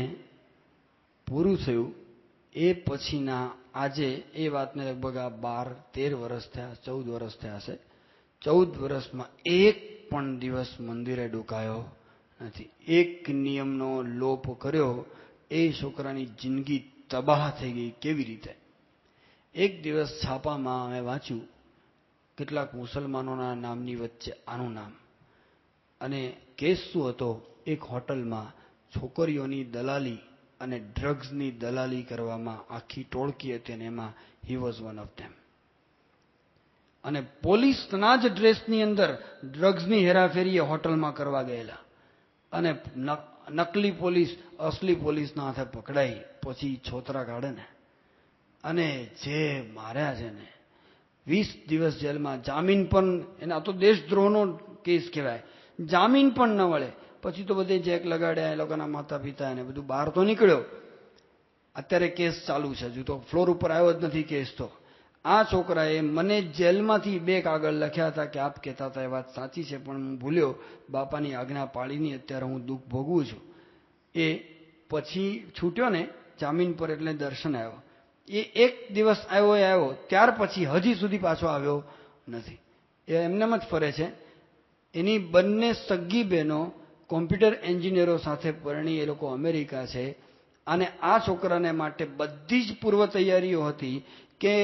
પૂરું થયું. એ પછીના આજે એ વાતને લગભગ આ 12-13 વર્ષ થયા, 14 વર્ષ થયા હશે. 14 વર્ષમાં એક પણ દિવસ મંદિરે ડુકાયો નથી. એક નિયમનો લોપ કર્યો, એ છોકરાની જિંદગી તબાહ થઈ ગઈ. કેવી રીતે? એક દિવસ છાપામાં અમે વાંચ્યું, કેટલાક મુસલમાનોના નામની વચ્ચે આનું નામ. અને કેસ શું હતો? એક હોટલમાં છોકરીઓની દલાલી અને ડ્રગ્સની દલાલી કરવામાં આખી ટોળકી હતી, અને એમાં he was one of them. અને પોલીસના જ ડ્રેસની અંદર ડ્રગ્સની હેરાફેરી એ હોટલમાં કરવા ગયેલા. અને નકલી પોલીસ અસલી પોલીસના હાથે પકડાઈ, પછી છોતરા કાઢે ને. અને જે માર્યા છે ને, 20 દિવસ જેલમાં. જામીન પણ, એના તો દેશદ્રોહનો કેસ કહેવાય, જામીન પણ ન મળે. પછી તો બધે જેક લગાડ્યા એ લોકોના માતા પિતા, એને બધું બહાર તો નીકળ્યો. અત્યારે કેસ ચાલુ છે, હજુ તો ફ્લોર ઉપર આવ્યો જ નથી કેસ. તો આ છોકરાએ મને જેલમાંથી 2 કાગળ લખ્યા હતા કે આપ કહેતા હતા એ વાત સાચી છે, પણ હું ભૂલ્યો, બાપાની આજ્ઞા પાળીની અત્યારે હું દુઃખ ભોગવું છું. એ પછી છૂટ્યો ને જામીન પર, એટલે દર્શન આવ્યો. એ 1 દિવસ આવ્યો, ત્યાર પછી હજી સુધી પાછો આવ્યો નથી. એ એમનેમ જ ફરે છે. એની બંને સગી બહેનો કોમ્પ્યુટર એન્જિનિયરો સાથે પરણી, એ લોકો અમેરિકા છે. અને આ છોકરાને માટે બધી જ પૂર્વ તૈયારીઓ હતી કે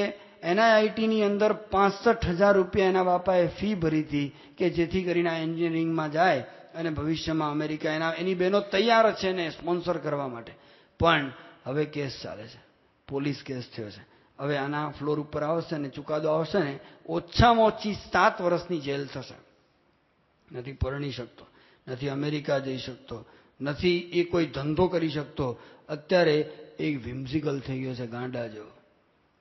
NIITની અંદર 65,000 રૂપિયા એના બાપાએ ફી ભરી હતી, કે જેથી કરીને આ એન્જિનિયરિંગમાં જાય અને ભવિષ્યમાં અમેરિકા. એની બહેનો તૈયાર છે ને સ્પોન્સર કરવા માટે. પણ હવે કેસ ચાલે છે, પોલીસ કેસ થયો છે. હવે આના ફ્લોર ઉપર આવશે ને ચુકાદો આવશે ને, ઓછામાં ઓછી 7 વર્ષની જેલ થશે. નથી પરણી શકતો, નથી અમેરિકા જઈ શકતો, નથી એ કોઈ ધંધો કરી શકતો. અત્યારે એક વિમ્ઝિકલ થઈ ગયો છે, ગાંડા જેવો.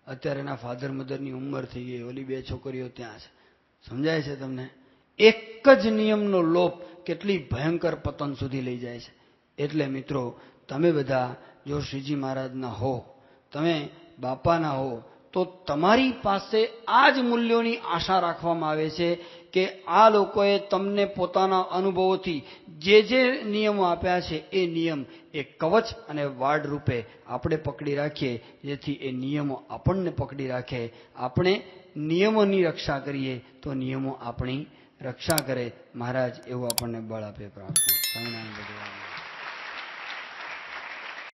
અત્યારે એના ફાધર મધરની ઉંમર થઈ ગઈ, ઓલી 2 છોકરીઓ ત્યાં છે. સમજાય છે તમને? એક જ નિયમનો લોપ કેટલી ભયંકર પતન સુધી લઈ જાય છે. એટલે મિત્રો, તમે બધા જો શ્રીજી મહારાજના હો, તમે બાપાના હો, તો તમારી પાસે આ જ મૂલ્યોની આશા રાખવામાં આવે છે કે આ લોકોએ તમને પોતાના અનુભવોથી જે નિયમો આપ્યા છે, એ નિયમ એ કવચ અને વાડ રૂપે આપણે પકડી રાખીએ, જેથી એ નિયમો આપણને પકડી રાખે. આપણે નિયમોની રક્ષા કરીએ તો નિયમો આપણી રક્ષા કરે. મહારાજ એવું આપણને બળ આપે. પ્રાર્થના. સ્વામિનારાયણ ભગવાન.